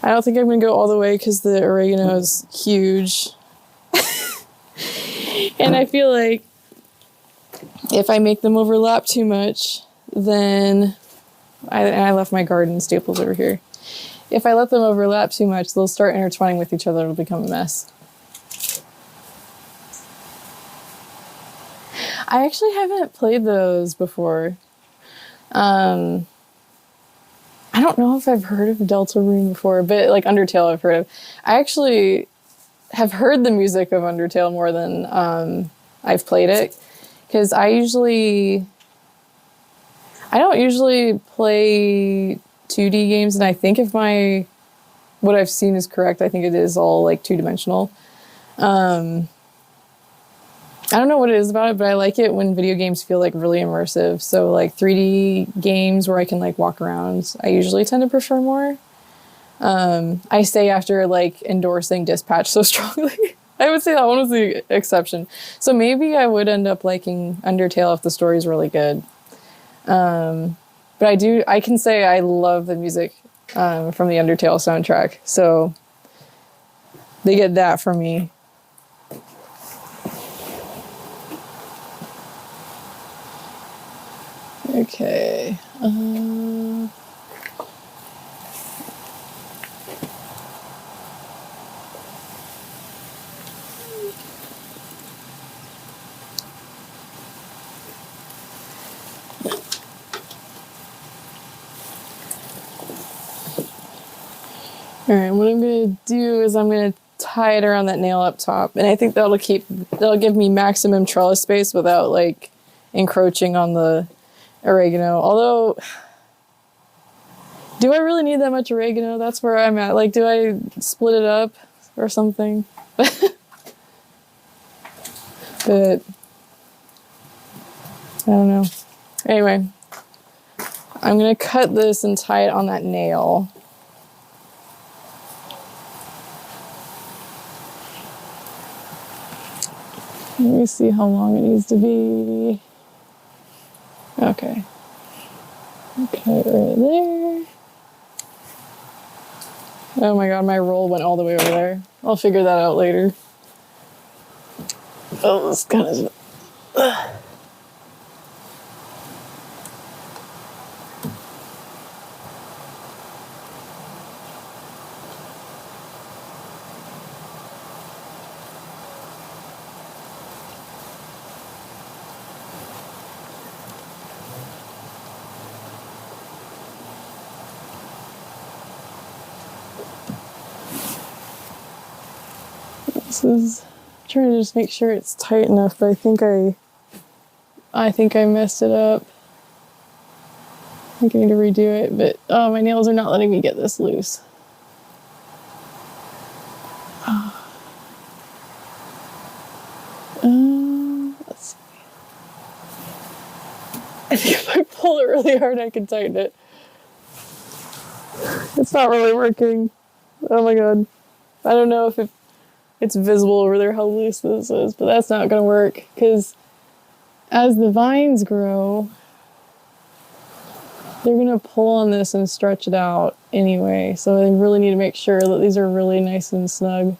I don't think I'm going to go all the way because the oregano is huge. And I feel like if I make them overlap too much, then... I left my garden staples over here. If I let them overlap too much, they'll start intertwining with each other. It'll become a mess. I actually haven't played those before. I don't know if I've heard of Deltarune before, but like Undertale I've heard of. I actually have heard the music of Undertale more than I've played it, because I don't usually play 2D games, and I think if what I've seen is correct, I think it is all like two-dimensional. I don't know what it is about it, but I like it when video games feel like really immersive. So like 3D games where I can like walk around, I usually tend to prefer more. I say after like endorsing Dispatch so strongly. I would say that one was the exception. So maybe I would end up liking Undertale if the story's really good. But I can say I love the music from the Undertale soundtrack. So they get that from me. Okay. All right, what I'm going to do is I'm going to tie it around that nail up top. And I think that'll give me maximum trellis space without like encroaching on the oregano. Although, do I really need that much oregano? That's where I'm at. Like, do I split it up or something? But I don't know. Anyway, I'm going to cut this and tie it on that nail. Let me see how long it needs to be. Okay. Okay, right there. Oh my god, my roll went all the way over there. I'll figure that out later. Oh, this kind of... This is trying to just make sure it's tight enough, but I think I messed it up. I think I need to redo it, but oh, my nails are not letting me get this loose. Let's see. I think if I pull it really hard, I can tighten it. It's not really working. Oh my god. I don't know if it's visible over there how loose this is, but that's not going to work because as the vines grow, they're going to pull on this and stretch it out anyway. So I really need to make sure that these are really nice and snug.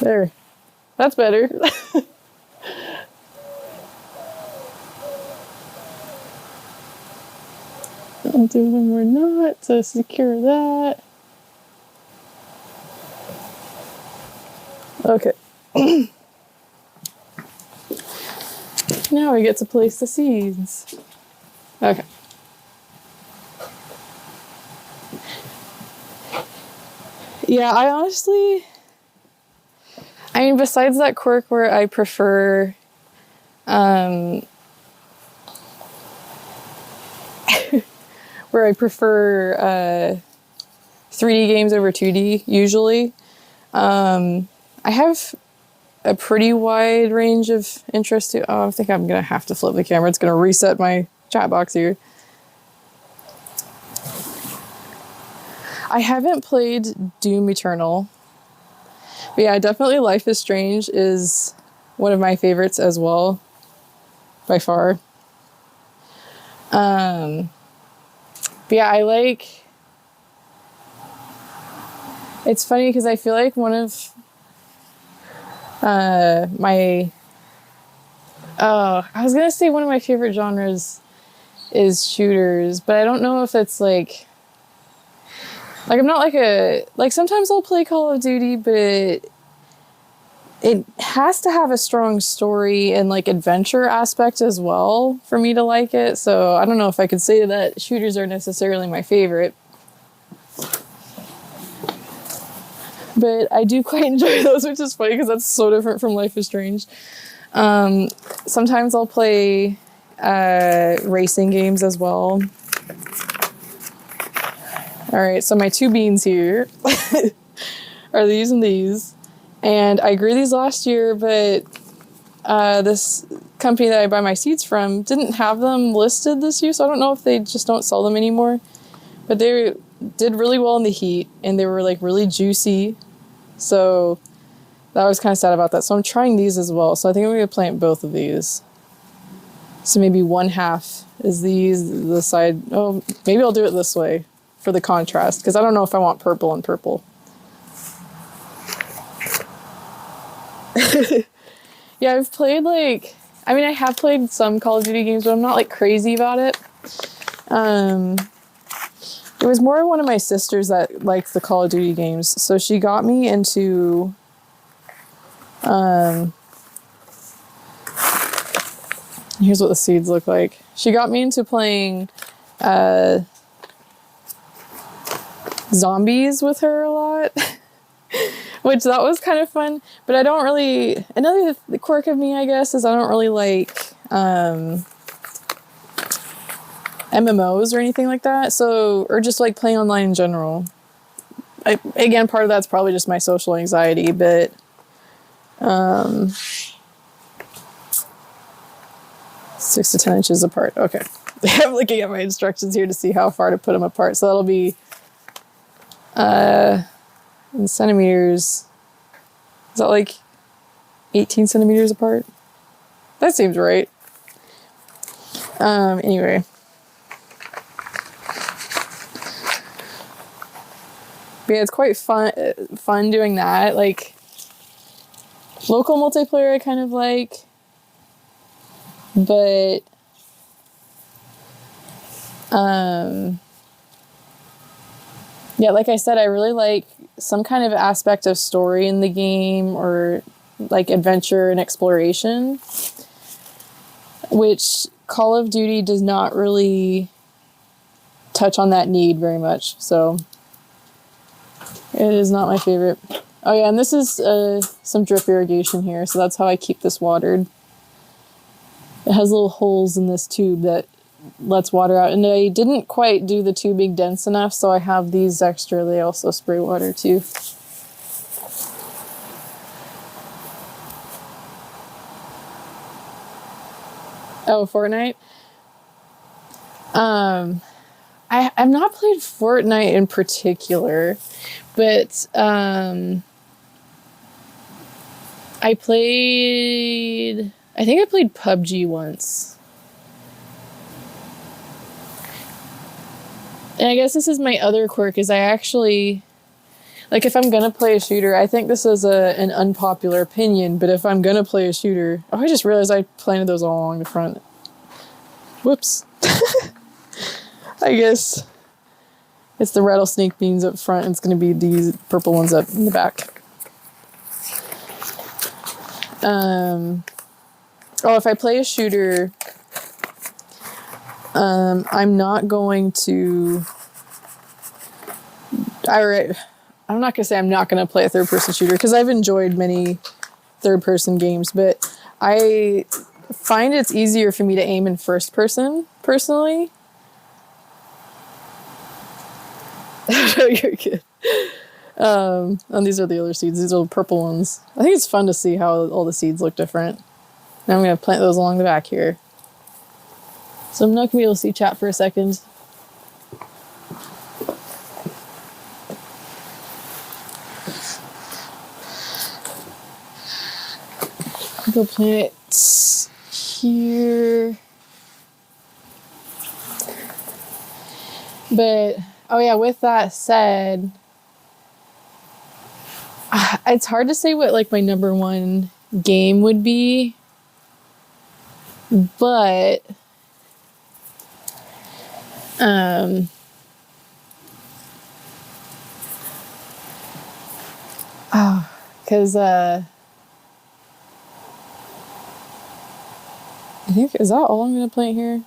There. That's better. I'll do one more knot to secure that. Okay. Now we get to place the seeds. Okay. Yeah, I mean, besides that quirk where I prefer, where I prefer 3D games over 2D usually. I have a pretty wide range of interest to... Oh, I think I'm going to have to flip the camera. It's going to reset my chat box here. I haven't played Doom Eternal. But yeah, definitely Life is Strange is one of my favorites as well. By far. But yeah, I like... It's funny because I feel like one of my... Oh, I was going to say one of my favorite genres is shooters, but I don't know if it's like I'm not like a... Like, sometimes I'll play Call of Duty, but it has to have a strong story and like adventure aspect as well for me to like it. So I don't know if I could say that shooters are necessarily my favorite. But I do quite enjoy those, which is funny because that's so different from Life is Strange. Sometimes I'll play racing games as well. All right, so my two beans here are these and these. And I grew these last year, but this company that I buy my seeds from didn't have them listed this year, so I don't know if they just don't sell them anymore. But they did really well in the heat, and they were like really juicy. So that was kind of sad about that. So I'm trying these as well. So I think I'm going to plant both of these. So maybe one half is these, the side. Oh, maybe I'll do it this way for the contrast, because I don't know if I want purple and purple. Yeah, I've played I have played some Call of Duty games, but I'm not like crazy about it. It was more one of my sisters that liked the Call of Duty games, so she got me into here's what the seeds look like. She got me into playing zombies with her a lot. Which that was kind of fun, but I don't really... Another quirk of me, I guess, is I don't really like MMOs or anything like that. So, or just like playing online in general. Again, part of that's probably just my social anxiety, but 6 to 10 inches apart. Okay. I'm looking at my instructions here to see how far to put them apart. So that'll be in centimeters. Is that like 18 centimeters apart? That seems right. Anyway. But yeah, it's quite fun doing that. Like, local multiplayer I kind of like. But, yeah, like I said, I really like some kind of aspect of story in the game, or like adventure and exploration, which Call of Duty does not really touch on that need very much. So it is not my favorite. Oh yeah, and this is some drip irrigation here, so that's how I keep this watered. It has little holes in this tube that lets water out, and I didn't quite do the tubing dense enough, so I have these extra. They also spray water too. Oh, Fortnite? I've not played Fortnite in particular, but I think I played PUBG once. And I guess this is my other quirk, is I actually, like, if I'm gonna play a shooter, I think this is an unpopular opinion, but if I'm gonna play a shooter, oh, I just realized I planted those all along the front. Whoops. I guess it's the rattlesnake beans up front, and it's gonna be these purple ones up in the back. Oh, if I play a shooter, I'm not going to... I'm not going to say I'm not going to play a third-person shooter, because I've enjoyed many third-person games, but I find it's easier for me to aim in first person, personally. You're good. And these are the other seeds. These are the purple ones. I think it's fun to see how all the seeds look different. Now I'm going to plant those along the back here. So I'm not going to be able to see chat for a second. Go plant it here. But, oh yeah, with that said, it's hard to say what, like, my number one game would be, but because I think, is that all I'm gonna plant here?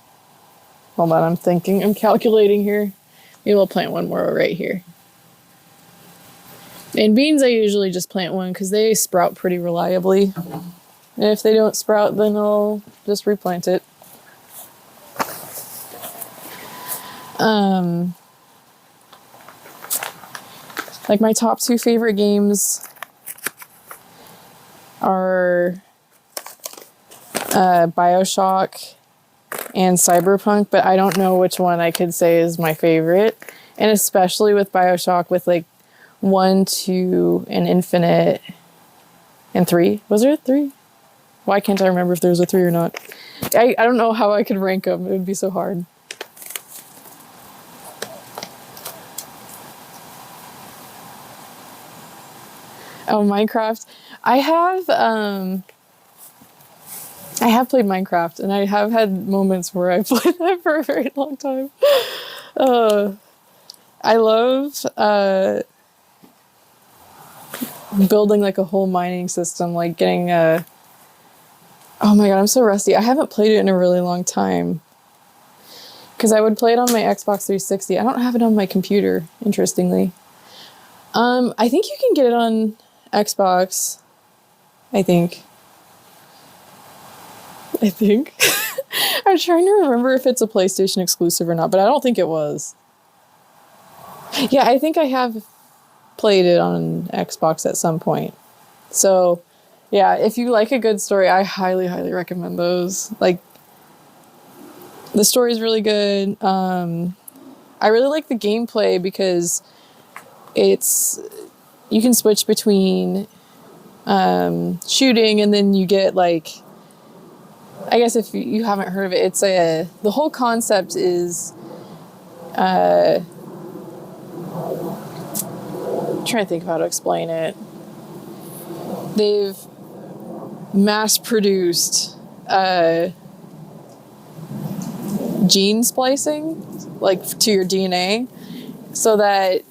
Hold on, I'm calculating here. Maybe we'll plant one more right here. And beans, I usually just plant one because they sprout pretty reliably. And if they don't sprout, then I'll just replant it. Like, my top two favorite games are BioShock and Cyberpunk, but I don't know which one I could say is my favorite. And especially with BioShock, with like 1, 2, and Infinite, and 3. Was there a 3? Why can't I remember if there was a 3 or not? I don't know how I could rank them. It would be so hard. Oh, Minecraft. I have played Minecraft, and I have had moments where I've played that for a very long time. I love building like a whole mining system, like getting a... Oh my god, I'm so rusty. I haven't played it in a really long time. Because I would play it on my Xbox 360. I don't have it on my computer, interestingly. I think you can get it on Xbox. I think. I'm trying to remember if it's a PlayStation exclusive or not, but I don't think it was. Yeah, I think I have played it on Xbox at some point. So, yeah, if you like a good story, I highly, highly recommend those. Like, the story's really good. I really like the gameplay because you can switch between shooting, and then you get like I guess if you haven't heard of it, the whole concept is, I'm trying to think of how to explain it. They've mass produced gene splicing, like to your DNA, so that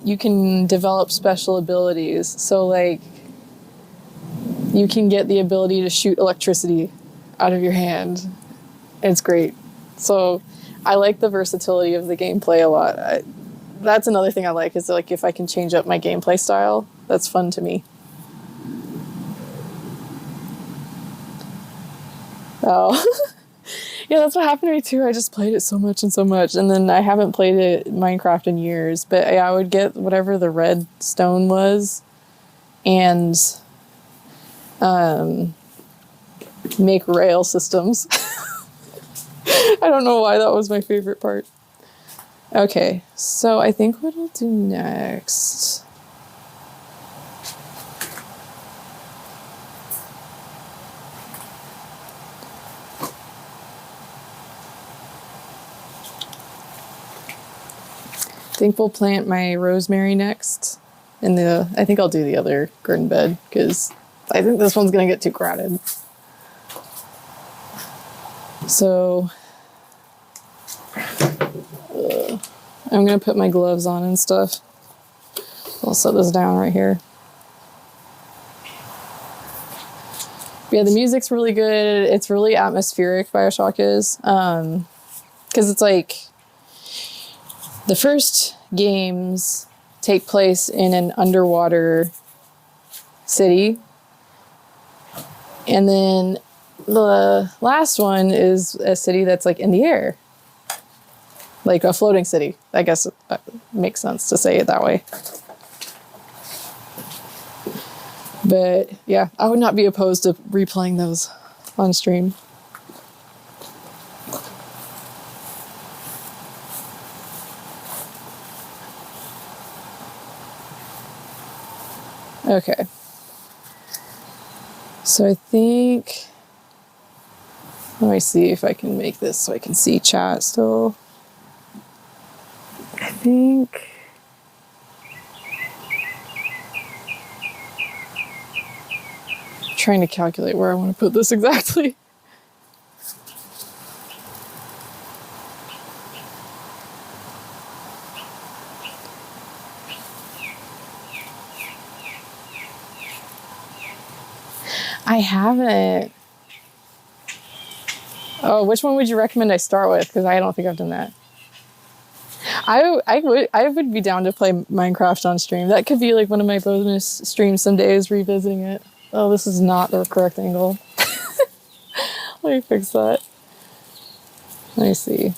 you can develop special abilities. So like you can get the ability to shoot electricity out of your hand. It's great. So I like the versatility of the gameplay a lot. That's another thing I like, is like if I can change up my gameplay style, that's fun to me. Oh. Yeah, that's what happened to me too. I just played it so much, and then I haven't played it Minecraft in years. But yeah, I would get whatever the red stone was, and make rail systems. I don't know why that was my favorite part. Okay, so I think what I'll do next. I think we'll plant my rosemary next. I think I'll do the other garden bed because I think this one's gonna get too crowded. So I'm gonna put my gloves on and stuff. I'll set this down right here. Yeah, the music's really good. It's really atmospheric, BioShock is. Because it's like the first games take place in an underwater city. And then the last one is a city that's like in the air. Like a floating city. I guess it makes sense to say it that way. But yeah, I would not be opposed to replaying those on stream. Okay. So I think, let me see if I can make this so I can see chat still. I think, I'm trying to calculate where I want to put this exactly. I haven't. Oh, which one would you recommend I start with? Because I don't think I've done that. I would be down to play Minecraft on stream. That could be like one of my bonus streams some days, revisiting it. Oh, this is not the correct angle. Let me fix that. Let me see.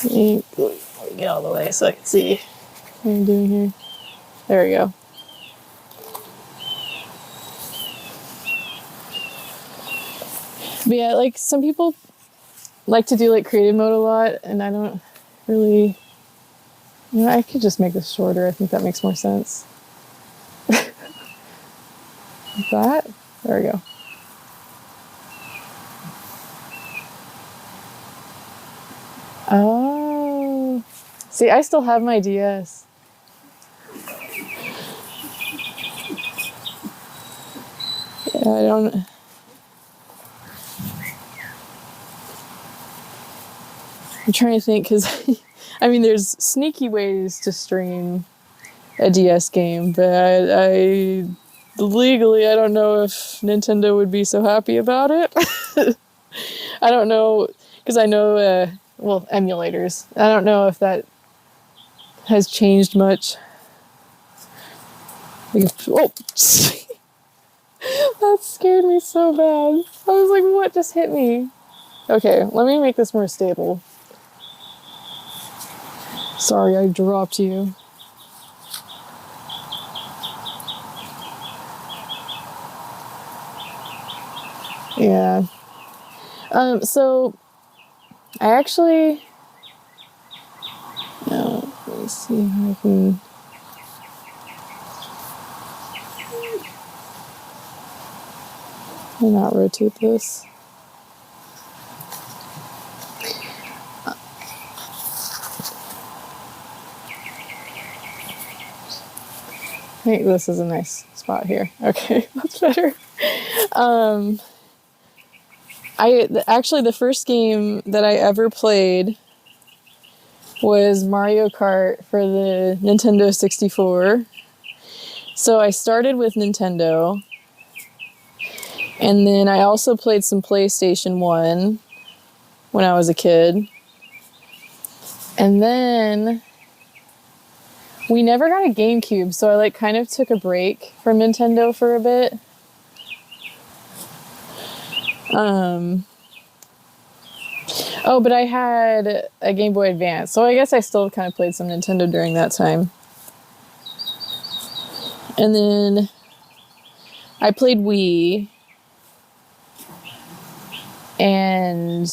Let me get out of the way so I can see what I'm doing here. There we go. But yeah, like some people like to do like creative mode a lot, and I don't really, I could just make this shorter. I think that makes more sense. Like that. There we go. Oh, see, I still have my DS. Yeah, I don't. I'm trying to think because, I mean, there's sneaky ways to stream a DS game, but legally, I don't know if Nintendo would be so happy about it. I don't know, because I know, emulators. I don't know if that has changed much. Oh, that scared me so bad. I was like, what just hit me? Okay, let me make this more stable. Sorry, I dropped you. Yeah. So I actually, no, let me see how I can. Let me not rotate this. I think this is a nice spot here. Okay, that's better. Actually, the first game that I ever played was Mario Kart for the Nintendo 64. So I started with Nintendo, and then I also played some PlayStation 1 when I was a kid. And then we never got a GameCube, so I like kind of took a break from Nintendo for a bit. Oh, but I had a Game Boy Advance, so I guess I still kind of played some Nintendo during that time. And then I played Wii and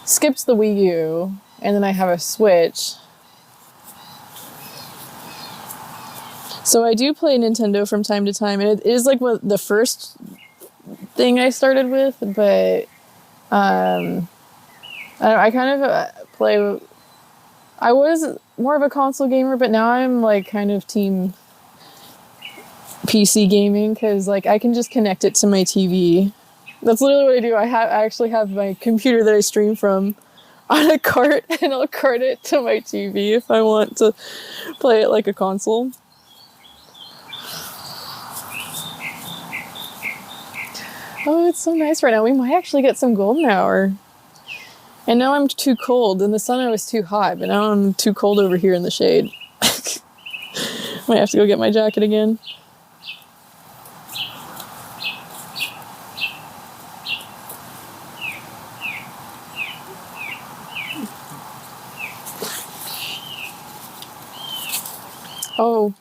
skipped the Wii U, and then I have a Switch. So I do play Nintendo from time to time, and it is like the first thing I started with, but I kind of play. I was more of a console gamer, but now I'm like kind of team PC gaming because like I can just connect it to my TV. That's literally what I do. I actually have my computer that I stream from on a cart, and I'll cart it to my TV if I want to play it like a console. Oh, it's so nice right now. We might actually get some golden hour. And now I'm too cold. In the sun I was too hot, but now I'm too cold over here in the shade. Might have to go get my jacket again. Oh,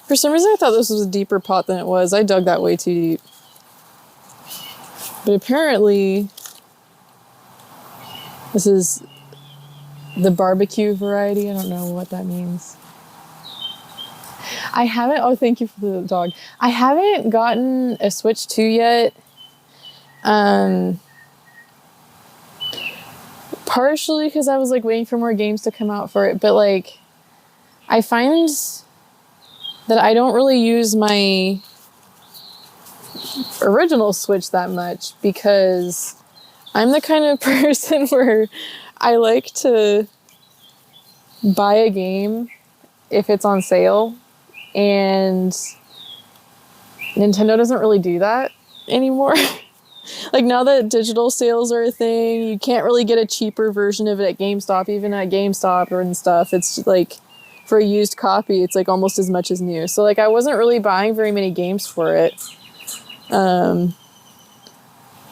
for some reason I thought this was a deeper pot than it was. I dug that way too deep. But apparently, this is the barbecue variety. I don't know what that means. I haven't, oh, thank you for the dog. I haven't gotten a Switch 2 yet. Partially because I was like waiting for more games to come out for it, but like, I find that I don't really use my original Switch that much because I'm the kind of person where I like to buy a game if it's on sale, and Nintendo doesn't really do that anymore. Like now that digital sales are a thing, you can't really get a cheaper version of it at GameStop, even at GameStop or and stuff. It's like for a used copy, it's like almost as much as new. So like I wasn't really buying very many games for it.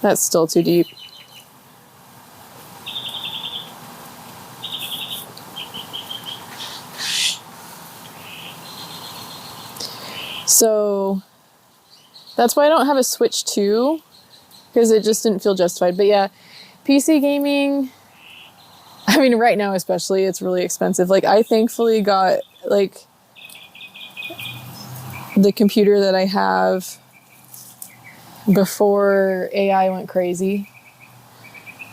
That's still too deep. So that's why I don't have a Switch 2, because it just didn't feel justified. But yeah, PC gaming, I mean, right now especially, it's really expensive. Like, I thankfully got, like, the computer that I have before AI went crazy.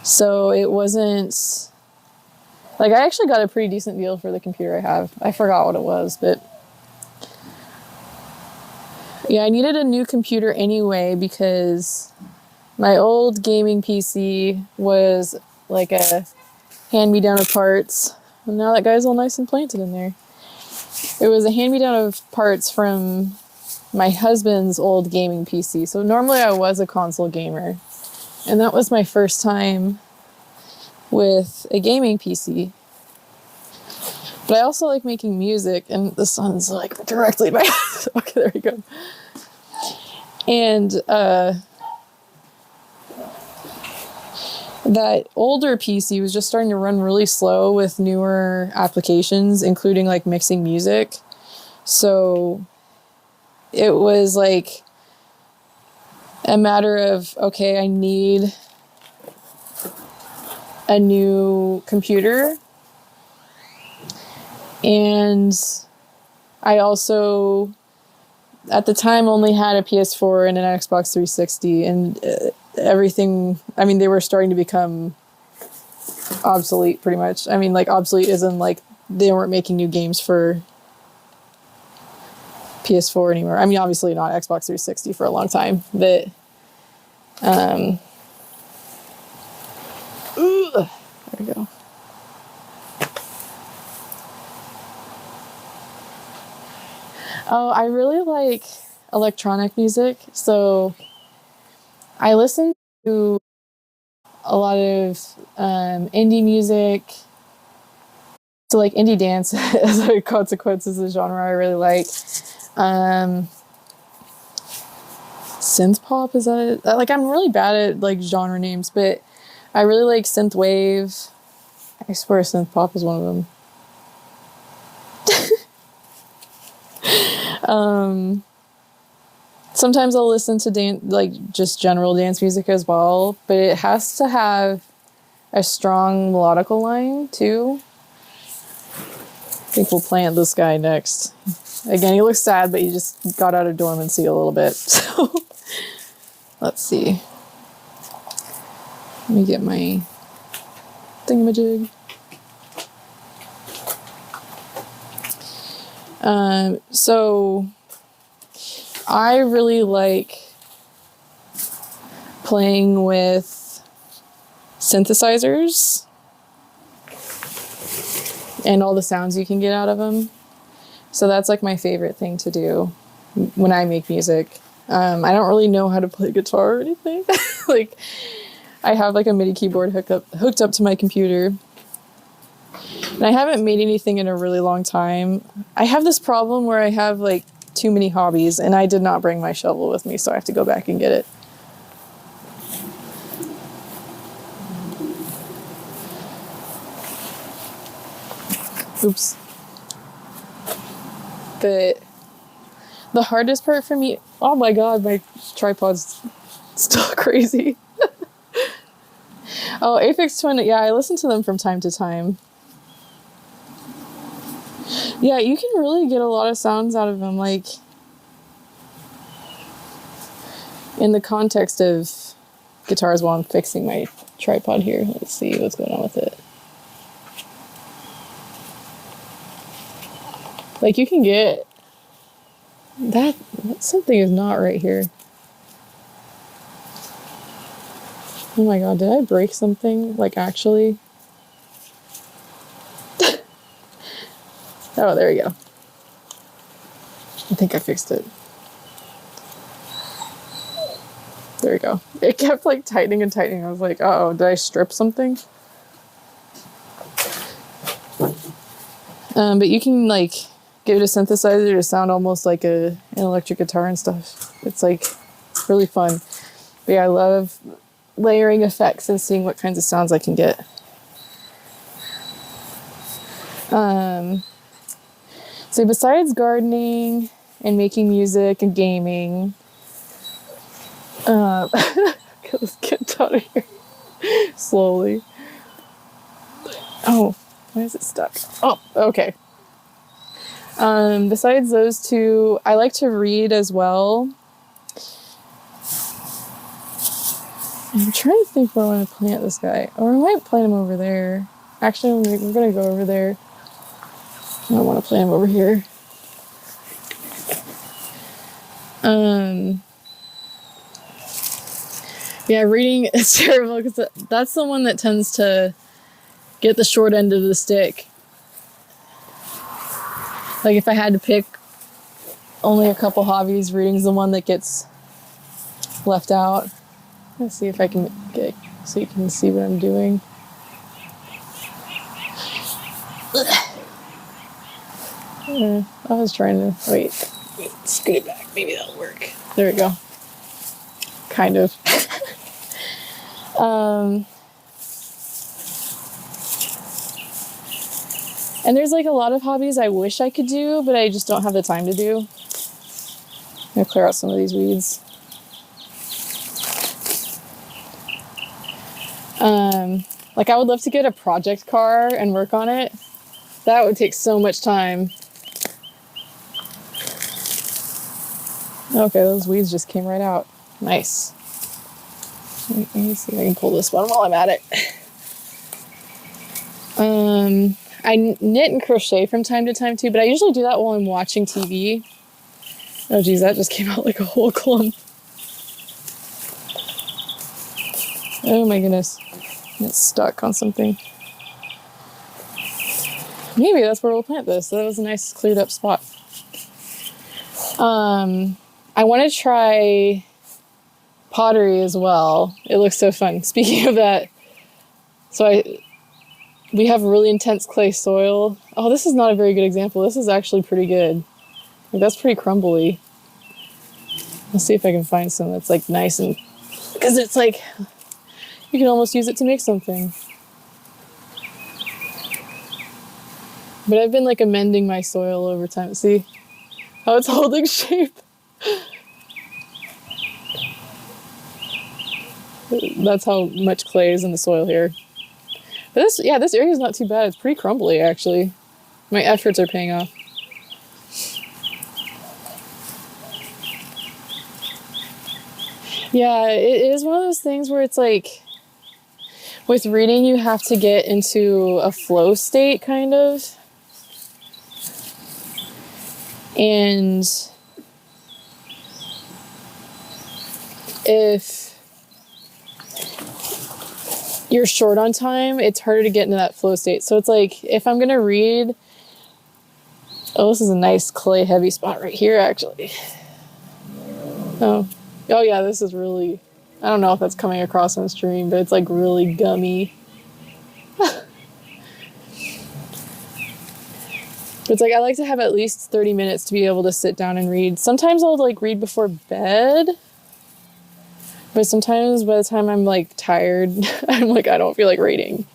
So it wasn't, like, I actually got a pretty decent deal for the computer I have. I forgot what it was, but yeah, I needed a new computer anyway because my old gaming PC was like a hand-me-down of parts. And now that guy's all nice and planted in there. It was a hand-me-down of parts from my husband's old gaming PC. So normally I was a console gamer. And that was my first time with a gaming PC. But I also like making music, and the sun's like directly by. Okay, there we go. And that older PC was just starting to run really slow with newer applications, including like mixing music. So it was like a matter of, okay, I need a new computer, and I also at the time only had a PS4 and an Xbox 360, and everything, I mean, they were starting to become obsolete pretty much. I mean, like, obsolete as in, like, they weren't making new games for PS4 anymore. I mean, obviously not Xbox 360 for a long time, but there we go. Oh, I really like electronic music, so I listen to a lot of indie music. So, like, indie dance as a consequence is a genre I really like. Synth pop, is that it? Like, I'm really bad at, like, genre names, but I really like synth wave. I swear synth pop is one of them. Sometimes I'll listen to like just general dance music as well, but it has to have a strong melodical line too. I think we'll plant this guy next. Again, he looks sad, but he just got out of dormancy a little bit. So let's see. Let me get my thingamajig. So I really like playing with synthesizers and all the sounds you can get out of them. So that's like my favorite thing to do when I make music. I don't really know how to play guitar or anything. Like, I have like a MIDI keyboard hooked up to my computer. And I haven't made anything in a really long time. I have this problem where I have like too many hobbies, and I did not bring my shovel with me, so I have to go back and get it. Oops. But the hardest part for me, oh my god, my tripod's still crazy. Oh, Aphex Twin, yeah, I listen to them from time to time. Yeah, you can really get a lot of sounds out of them, like, in the context of guitars while I'm fixing my tripod here. Let's see what's going on with it. Like, you can get... That something is not right here. Oh my god, did I break something? Like, actually? Oh, there we go. I think I fixed it. There we go. It kept like tightening and tightening. I was like, uh-oh, did I strip something? But you can like get a synthesizer to sound almost like an electric guitar and stuff. It's like really fun. But yeah, I love layering effects and seeing what kinds of sounds I can get. So besides gardening and making music and gaming, let's get out of here slowly. Oh, why is it stuck? Oh, okay. Besides those two, I like to read as well. I'm trying to think where I want to plant this guy. Or I might plant him over there. Actually, we're going to go over there. I don't want to plant him over here. Yeah, reading is terrible because that's the one that tends to get the short end of the stick. Like, if I had to pick only a couple hobbies, reading's the one that gets left out. Let's see if I can get so you can see what I'm doing. I was trying to wait, scoot it back. Maybe that'll work. There we go. Kind of. And there's like a lot of hobbies I wish I could do, but I just don't have the time to do. I'm gonna clear out some of these weeds. Like, I would love to get a project car and work on it. That would take so much time. Okay, those weeds just came right out. Nice. Let me see if I can pull this one while I'm at it. I knit and crochet from time to time too, but I usually do that while I'm watching TV. Oh geez, that just came out like a whole clump. Oh my goodness. It's stuck on something. Maybe that's where we'll plant this. That was a nice cleared up spot. I want to try pottery as well. It looks so fun. Speaking of that, we have really intense clay soil. Oh, this is not a very good example. This is actually pretty good. Like, that's pretty crumbly. Let's see if I can find some that's like nice, and because it's like you can almost use it to make something. But I've been like amending my soil over time. See how it's holding shape? That's how much clay is in the soil here. But this area is not too bad. It's pretty crumbly, actually. My efforts are paying off. Yeah, it is one of those things where it's like, with reading, you have to get into a flow state, kind of. And if you're short on time, it's harder to get into that flow state. So it's like, if I'm gonna read, oh, this is a nice clay heavy spot right here, actually. Oh yeah, this is really, I don't know if that's coming across on stream, but it's like really gummy. It's like, I like to have at least 30 minutes to be able to sit down and read. Sometimes I'll like read before bed, but sometimes by the time I'm like tired, I'm like, I don't feel like reading.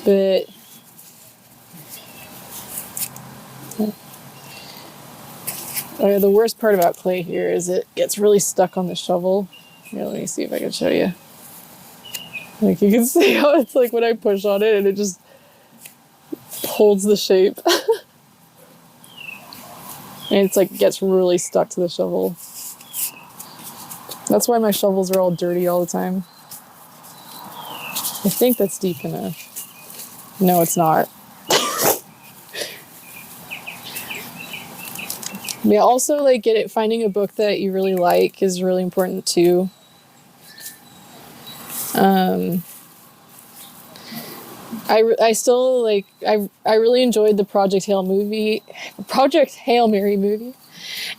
But the worst part about clay here is it gets really stuck on the shovel. Here, let me see if I can show you. Like, you can see how it's like when I push on it and it just holds the shape. And it's like gets really stuck to the shovel. That's why my shovels are all dirty all the time. I think that's deep enough. No, it's not. Yeah, also like finding a book that you really like is really important too. I still like, I really enjoyed the Project Hail Mary movie,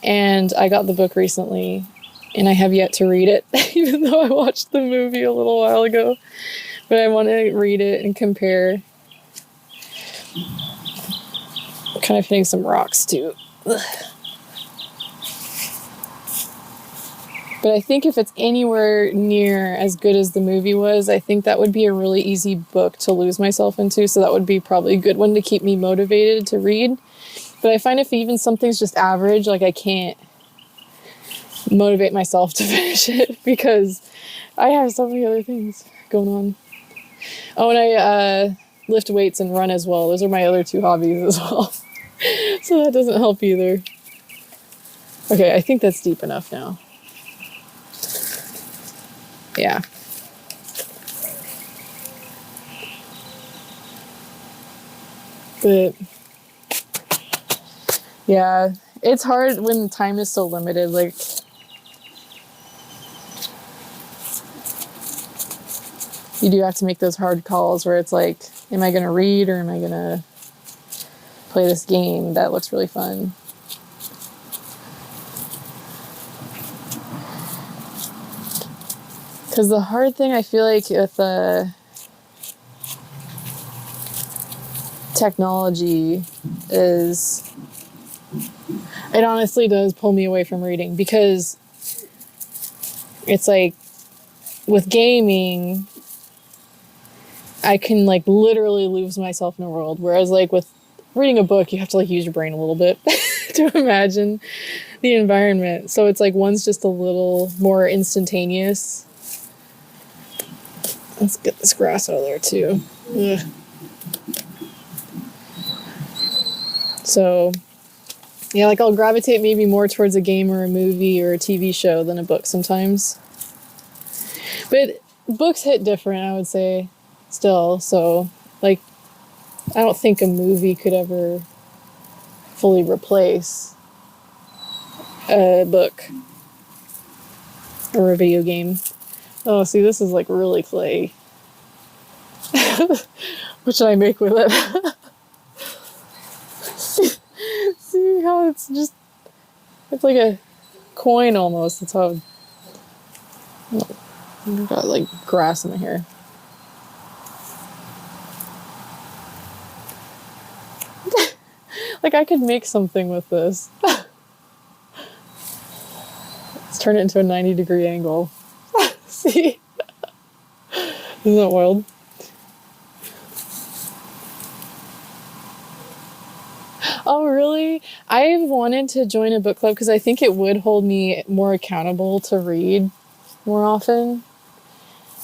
and I got the book recently, and I have yet to read it, even though I watched the movie a little while ago. But I want to read it and compare. I'm kind of hitting some rocks too. Ugh. But I think if it's anywhere near as good as the movie was, I think that would be a really easy book to lose myself into. So that would be probably a good one to keep me motivated to read. But I find if even something's just average, like I can't motivate myself to finish it because I have so many other things going on. Oh, and I lift weights and run as well. Those are my other two hobbies as well. So that doesn't help either. Okay, I think that's deep enough now. Yeah. But yeah, it's hard when time is so limited. Like, you do have to make those hard calls where it's like, am I going to read or am I going to play this game that looks really fun? Because the hard thing I feel like with technology is it honestly does pull me away from reading, because it's like with gaming, I can like literally lose myself in a world. Whereas like with reading a book, you have to like use your brain a little bit. to imagine the environment. So it's like one's just a little more instantaneous. Let's get this grass out of there too. Ugh. So yeah, like I'll gravitate maybe more towards a game or a movie or a TV show than a book sometimes. But books hit different, I would say, still. So like I don't think a movie could ever fully replace a book or a video game. Oh, see, this is like really clay. What should I make with it? See how it's just, it's like a coin almost. That's how, oh, I've got like grass in my hair. Like I could make something with this. Let's turn it into a 90-degree angle. See? Isn't that wild? Oh, really? I've wanted to join a book club because I think it would hold me more accountable to read more often.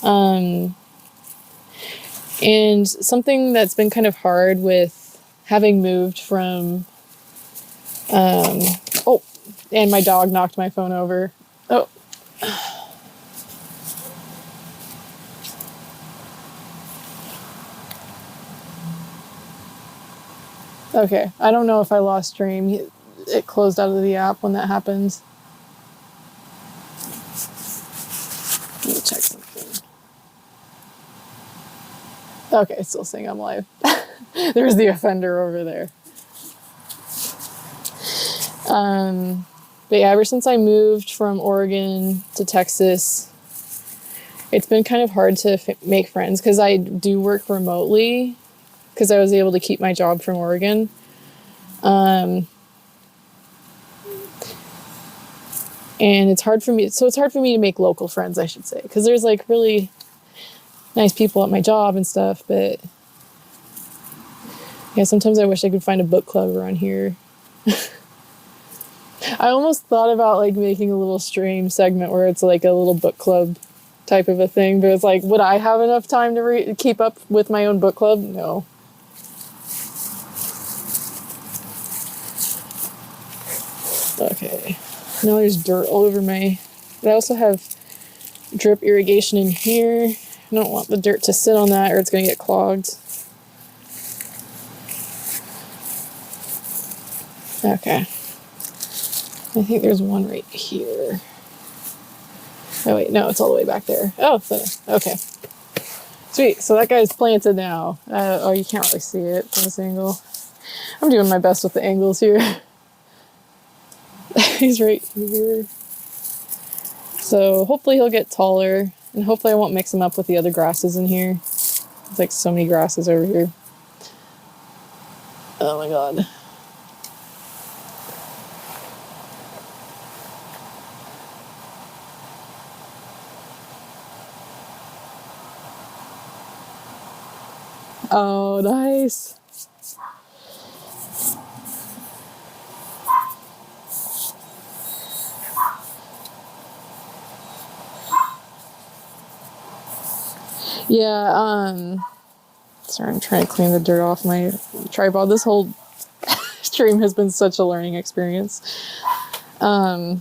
And something that's been kind of hard with having moved from... oh, and my dog knocked my phone over. Oh. Okay, I don't know if I lost stream. It closed out of the app when that happens. Let me check something. Okay, it's still saying I'm live. There's the offender over there. But yeah, ever since I moved from Oregon to Texas, it's been kind of hard to make friends because I do work remotely because I was able to keep my job from Oregon. And it's hard for me. So it's hard for me to make local friends, I should say, because there's like really nice people at my job and stuff. But yeah, sometimes I wish I could find a book club around here. I almost thought about like making a little stream segment where it's like a little book club type of a thing, but it's like, would I have enough time to keep up with my own book club? No. Okay. Now there's dirt all over my... But I also have drip irrigation in here. I don't want the dirt to sit on that or it's going to get clogged. Okay. I think there's one right here. Oh wait, no, it's all the way back there. Oh, okay. Sweet, so that guy's planted now. Oh, you can't really see it from this angle. I'm doing my best with the angles here. He's right here. So hopefully he'll get taller, and hopefully I won't mix him up with the other grasses in here. There's like so many grasses over here. Oh my god. Oh, nice. Yeah, sorry, I'm trying to clean the dirt off my tripod. This whole stream has been such a learning experience. Yeah,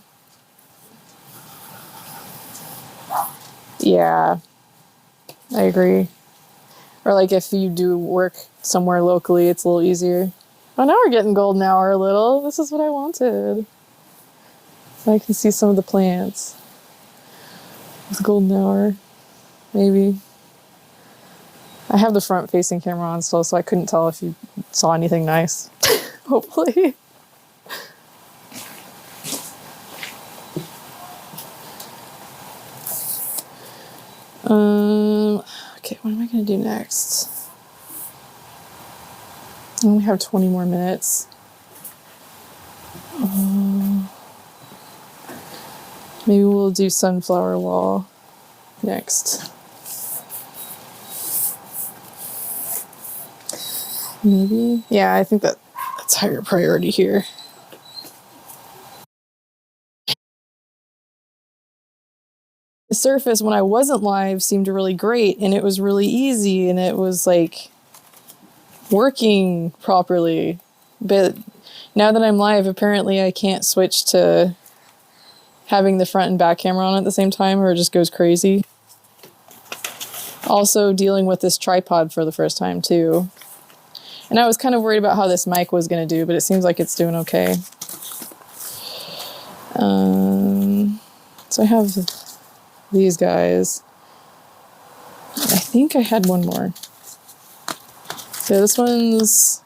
I agree. Or like if you do work somewhere locally, it's a little easier. Oh, now we're getting golden hour a little. This is what I wanted. I can see some of the plants. It's golden hour, maybe. I have the front facing camera on still, so I couldn't tell if you saw anything nice. Hopefully. Okay, what am I gonna do next? I only have 20 more minutes. Maybe we'll do sunflower wall next. Maybe. Yeah, I think that's higher priority here. the surface when I wasn't live seemed really great, and it was really easy, and it was like working properly. But now that I'm live, apparently I can't switch to having the front and back camera on at the same time, or it just goes crazy. Also dealing with this tripod for the first time too. And I was kind of worried about how this mic was going to do, but it seems like it's doing okay. So I have these guys. I think I had one more. So this one's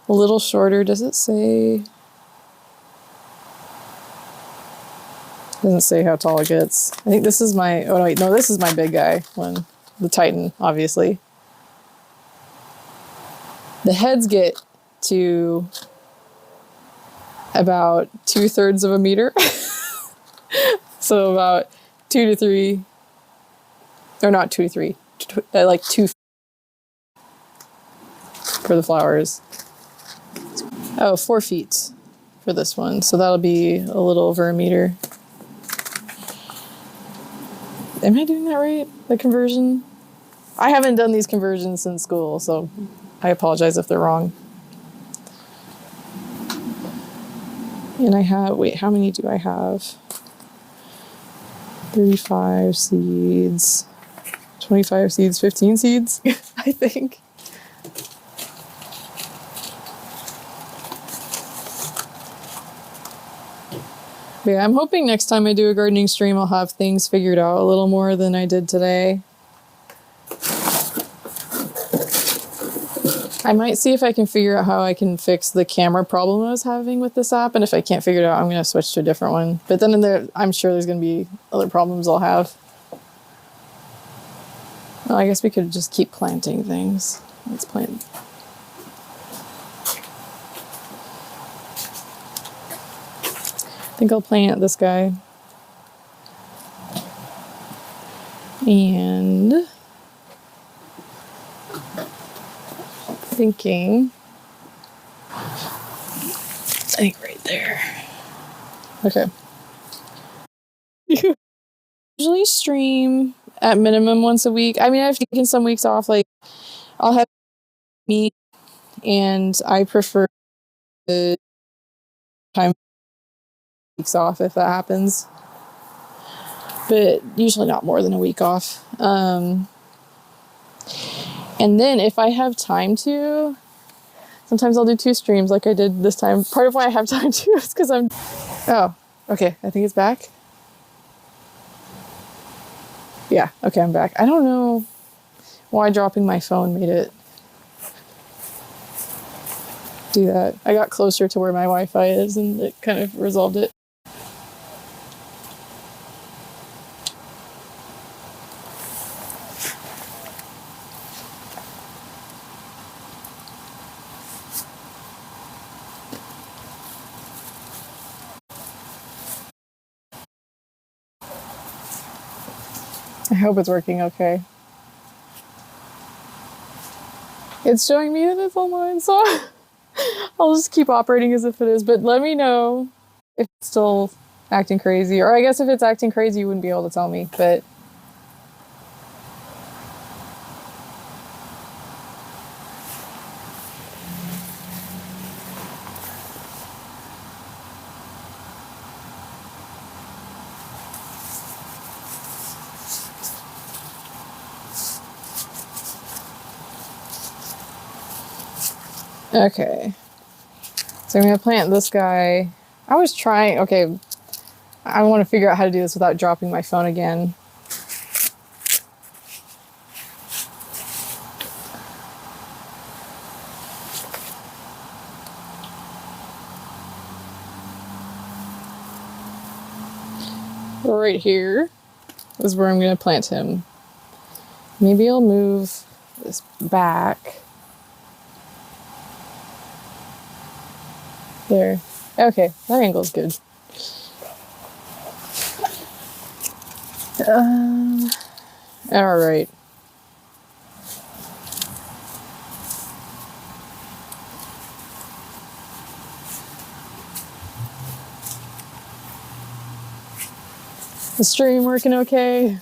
a little shorter. Does it say? Doesn't say how tall it gets. I think this is my, oh wait, no, this is my big guy one. The Titan, obviously. The heads get to about 2/3 of a meter. So about 2 to 3, or not 2 to 3, like 2 for the flowers. Oh, 4 feet for this one. So that'll be a little over a meter. Am I doing that right? The conversion? I haven't done these conversions since school, so I apologize if they're wrong. And I have, wait, how many do I have? 35 seeds, 25 seeds, 15 seeds, I think. But yeah, I'm hoping next time I do a gardening stream, I'll have things figured out a little more than I did today. I might see if I can figure out how I can fix the camera problem I was having with this app, and if I can't figure it out, I'm going to switch to a different one. But then I'm sure there's going to be other problems I'll have. Well, I guess we could just keep planting things. Let's plant. I think I'll plant this guy. And thinking, I think right there. Okay. Usually stream at minimum once a week. I mean, I've taken some weeks off. Like, I'll have meat, and I prefer the time weeks off if that happens. But usually not more than a week off. And then if I have time to, sometimes I'll do 2 streams like I did this time. Part of why I have time to is because I'm... Oh, okay. I think it's back. Yeah, okay, I'm back. I don't know why dropping my phone made it do that. I got closer to where my Wi-Fi is and it kind of resolved it. I hope it's working okay. It's showing me that it's online, so I'll just keep operating as if it is, but let me know if it's still acting crazy. Or I guess if it's acting crazy, you wouldn't be able to tell me, but... Okay. So I'm going to plant this guy. I was trying... Okay. I want to figure out how to do this without dropping my phone again. Right here is where I'm going to plant him. Maybe I'll move this back. There. Okay, that angle's good. All right. the stream working okay?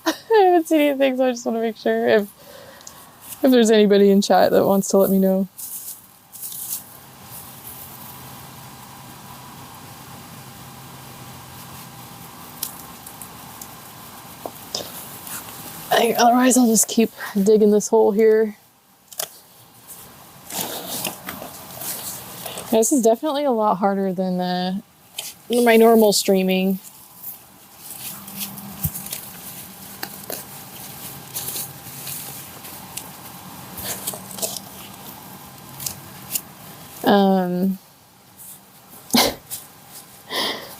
I haven't seen anything, so I just want to make sure if there's anybody in chat that wants to let me know. Otherwise, I'll just keep digging this hole here. Yeah, this is definitely a lot harder than my normal streaming.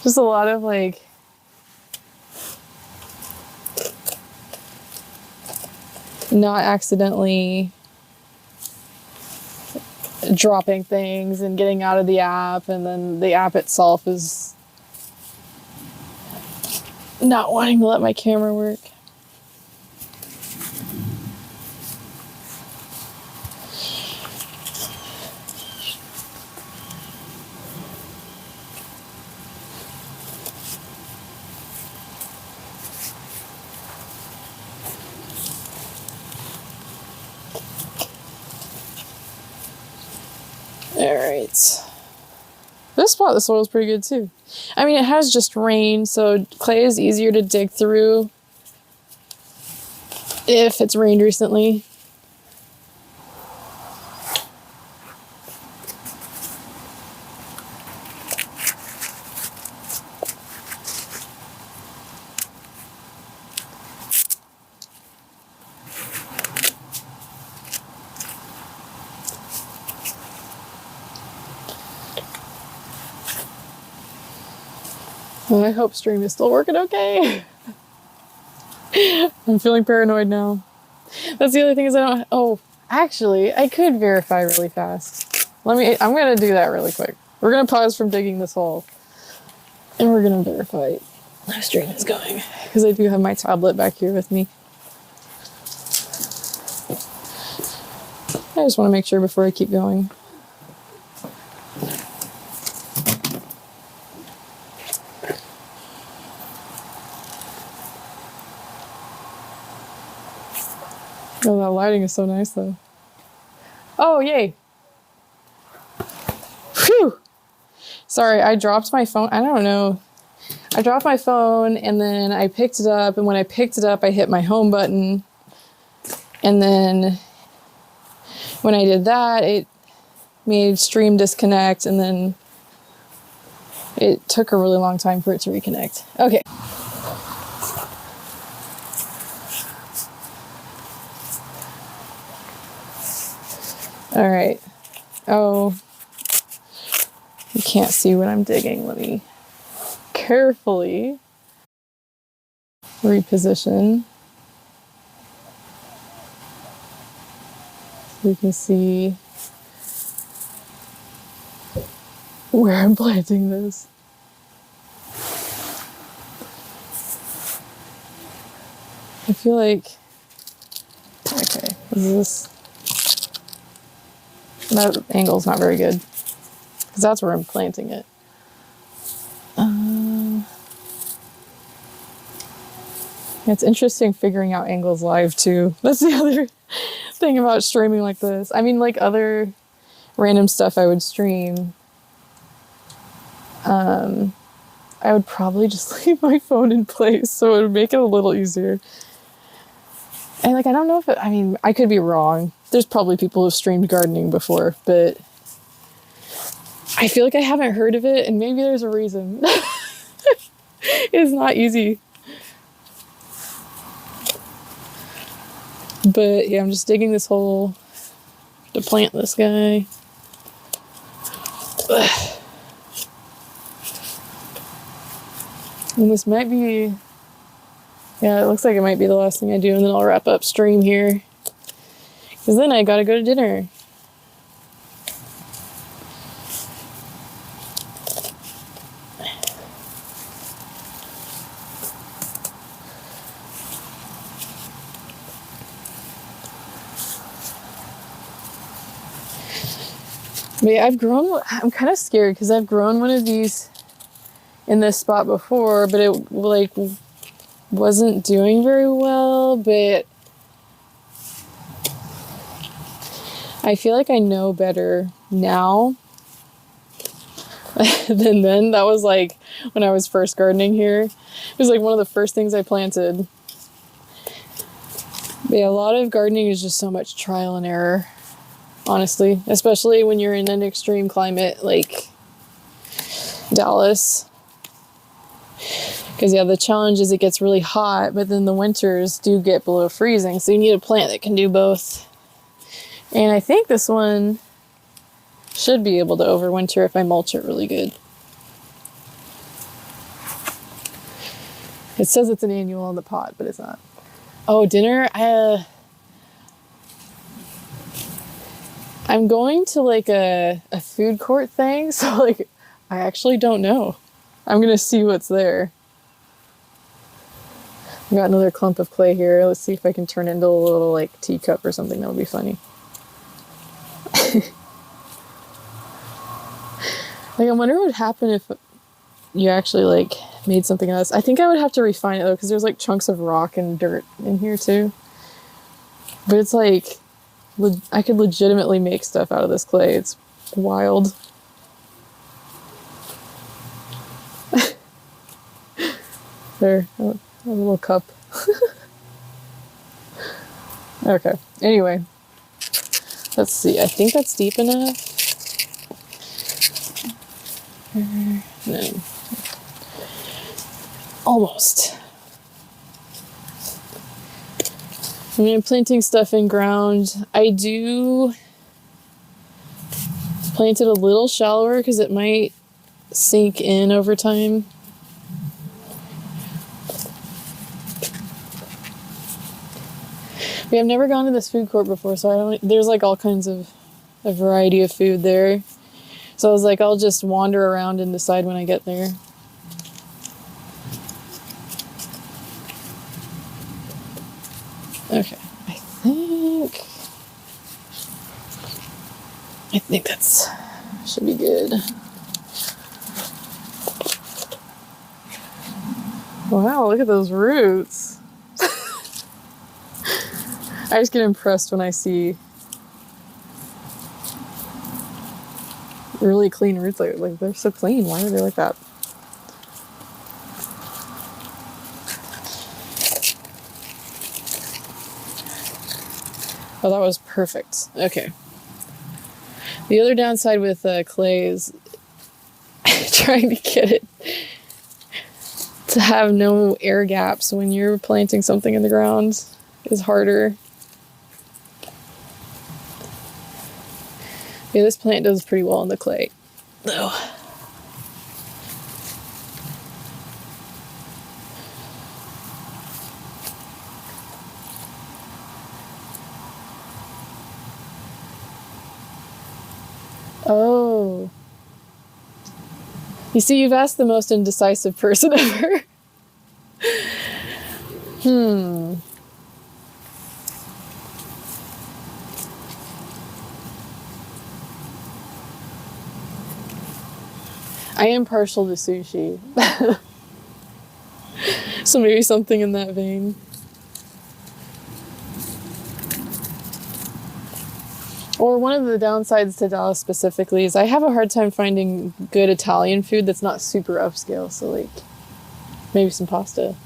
Just a lot of like not accidentally dropping things and getting out of the app, and then the app itself is not wanting to let my camera work. Alright. This spot, the soil's pretty good too. I mean, it has just rained, so clay is easier to dig through if it's rained recently. Well, I hope stream is still working okay. I'm feeling paranoid now. That's the other thing is I don't... Oh, actually, I could verify really fast. I'm going to do that really quick. We're going to pause from digging this hole. And we're going to verify how stream is going. Because I do have my tablet back here with me. I just want to make sure before I keep going. Oh, that lighting is so nice, though. Oh, yay. Phew. Sorry, I dropped my phone. I don't know. I dropped my phone, and then I picked it up, and when I picked it up, I hit my home button. And then when I did that, it made stream disconnect, and then it took a really long time for it to reconnect. Okay. All right. Oh, you can't see what I'm digging. Let me carefully reposition so you can see where I'm planting this. I feel like, okay, that angle's not very good because that's where I'm planting it. It's interesting figuring out angles live too. That's the other thing about streaming like this. I mean, like other random stuff I would stream, I would probably just leave my phone in place so it would make it a little easier. And like, I don't know if I mean, I could be wrong. There's probably people who've streamed gardening before, but I feel like I haven't heard of it, and maybe there's a reason. It's not easy. But yeah, I'm just digging this hole to plant this guy. Ugh. And this might be, yeah, it looks like it might be the last thing I do, and then I'll wrap up stream here. Because then I gotta go to dinner. But yeah, I'm kind of scared because I've grown one of these in this spot before, but it like wasn't doing very well, but I feel like I know better now than then. That was like when I was first gardening here. It was like one of the first things I planted. But yeah, a lot of gardening is just so much trial and error, honestly, especially when you're in an extreme climate like Dallas. Because yeah, the challenge is it gets really hot, but then the winters do get below freezing, so you need a plant that can do both. And I think this one should be able to overwinter if I mulch it really good. It says it's an annual in the pot, but it's not. Oh, dinner? I'm going to like a food court thing, so like I actually don't know. I'm gonna see what's there. I got another clump of clay here. Let's see if I can turn it into a little like teacup or something. That would be funny. Like I wonder what would happen if you actually like made something else. I think I would have to refine it though, because there's like chunks of rock and dirt in here too. But it's like I could legitimately make stuff out of this clay. It's wild. There, a little cup. Okay, anyway. Let's see, I think that's deep enough. No. Almost. I mean, I'm planting stuff in ground. I do plant it a little shallower because it might sink in over time. I've never gone to this food court before, so there's like all kinds of a variety of food there. So I was like, I'll just wander around and decide when I get there. Okay, I think that's should be good. Wow, look at those roots. I just get impressed when I see really clean roots. Like they're so clean. Why are they like that? Oh, that was perfect. Okay. The other downside with clay is trying to get it to have no air gaps when you're planting something in the ground is harder. Yeah, this plant does pretty well in the clay, though. Oh. You see, you've asked the most indecisive person ever. I am partial to sushi. So maybe something in that vein. Or one of the downsides to Dallas specifically is I have a hard time finding good Italian food that's not super upscale. So like maybe some pasta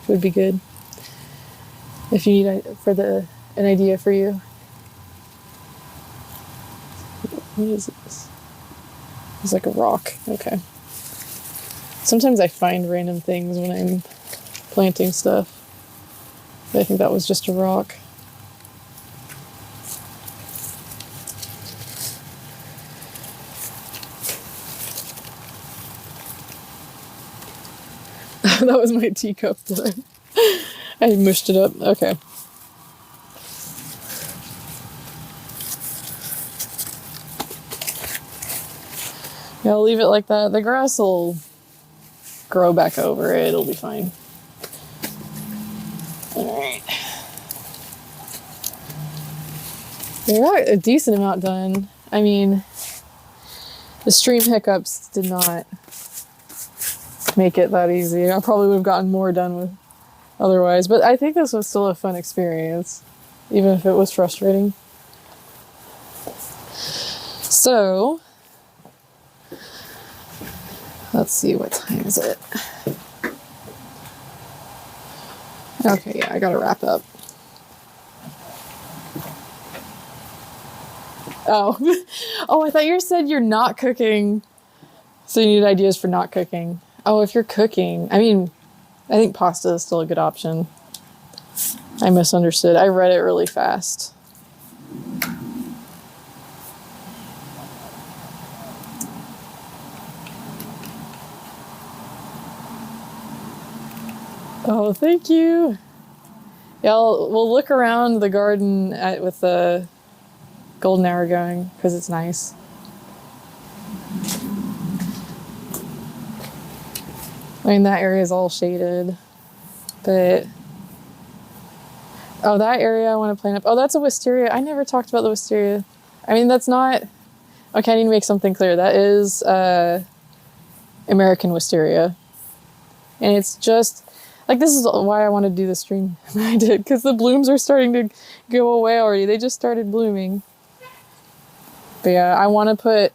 would be good. If you need an idea for you. What is this? It's like a rock. Okay. Sometimes I find random things when I'm planting stuff. But I think that was just a rock. That was my teacup that I mushed it up. Okay. Yeah, I'll leave it like that. The grass will grow back over it. It'll be fine. Alright. We got a decent amount done. I mean, the stream hiccups did not make it that easy. I probably would have gotten more done otherwise. But I think this was still a fun experience, even if it was frustrating. So, let's see, what time is it? Okay, yeah, I gotta wrap up. Oh, oh, I thought you said you're not cooking, so you need ideas for not cooking. Oh, if you're cooking, I mean, I think pasta is still a good option. I misunderstood. I read it really fast. Oh, thank you. Yeah, we'll look around the garden with the golden hour going because it's nice. I mean, that area is all shaded, but oh, that area I want to plant up. Oh, that's a wisteria. I never talked about the wisteria. I mean, that's not. Okay, I need to make something clear. That is American wisteria, and it's just like this is why I wanted to do the stream. I did because the blooms are starting to go away already. They just started blooming. But yeah, I want to put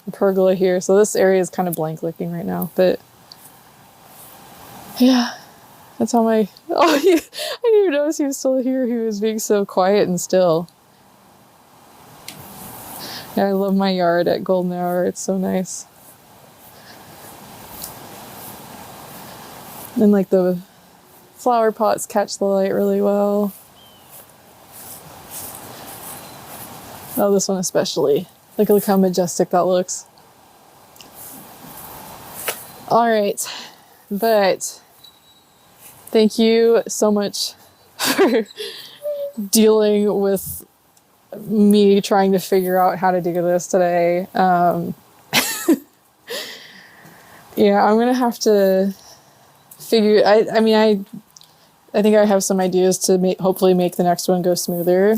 a pergola here, so this area is kind of blank looking right now. But yeah, that's how my. Oh, I didn't even notice he was still here. He was being so quiet and still. Yeah, I love my yard at golden hour. It's so nice. And like the flower pots catch the light really well. Oh, this one especially. Look how majestic that looks. All right, but thank you so much for dealing with me trying to figure out how to do this today. Yeah, I'm gonna have to figure. I mean, I think I have some ideas to hopefully make the next one go smoother.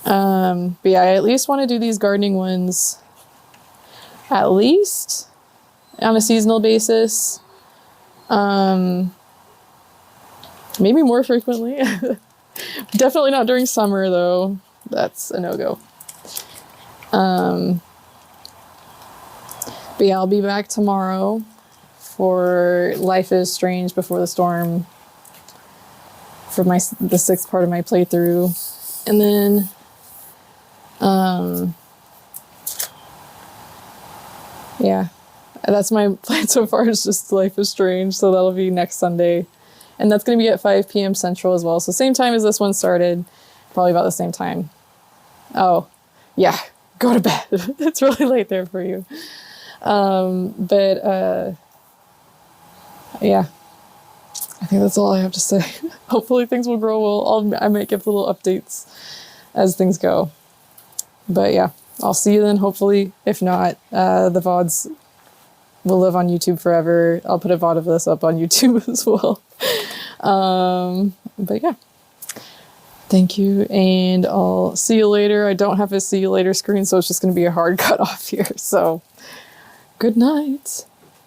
But yeah, I at least want to do these gardening ones at least on a seasonal basis. Maybe more frequently. Definitely not during summer though. That's a no-go. But yeah, I'll be back tomorrow for Life is Strange Before the Storm for the sixth part of my playthrough. And then yeah, that's my plan so far, is just Life is Strange, so that'll be next Sunday. And that's going to be at 5 p.m. Central as well, so same time as this one started, probably about the same time. Oh, yeah, go to bed. It's really late there for you. Yeah, I think that's all I have to say. Hopefully things will grow well. I might give little updates as things go. But yeah, I'll see you then, hopefully. If not, the VODs will live on YouTube forever. I'll put a VOD of this up on YouTube as well. But yeah, thank you, and I'll see you later. I don't have a see you later screen, so it's just going to be a hard cut off here. So good night.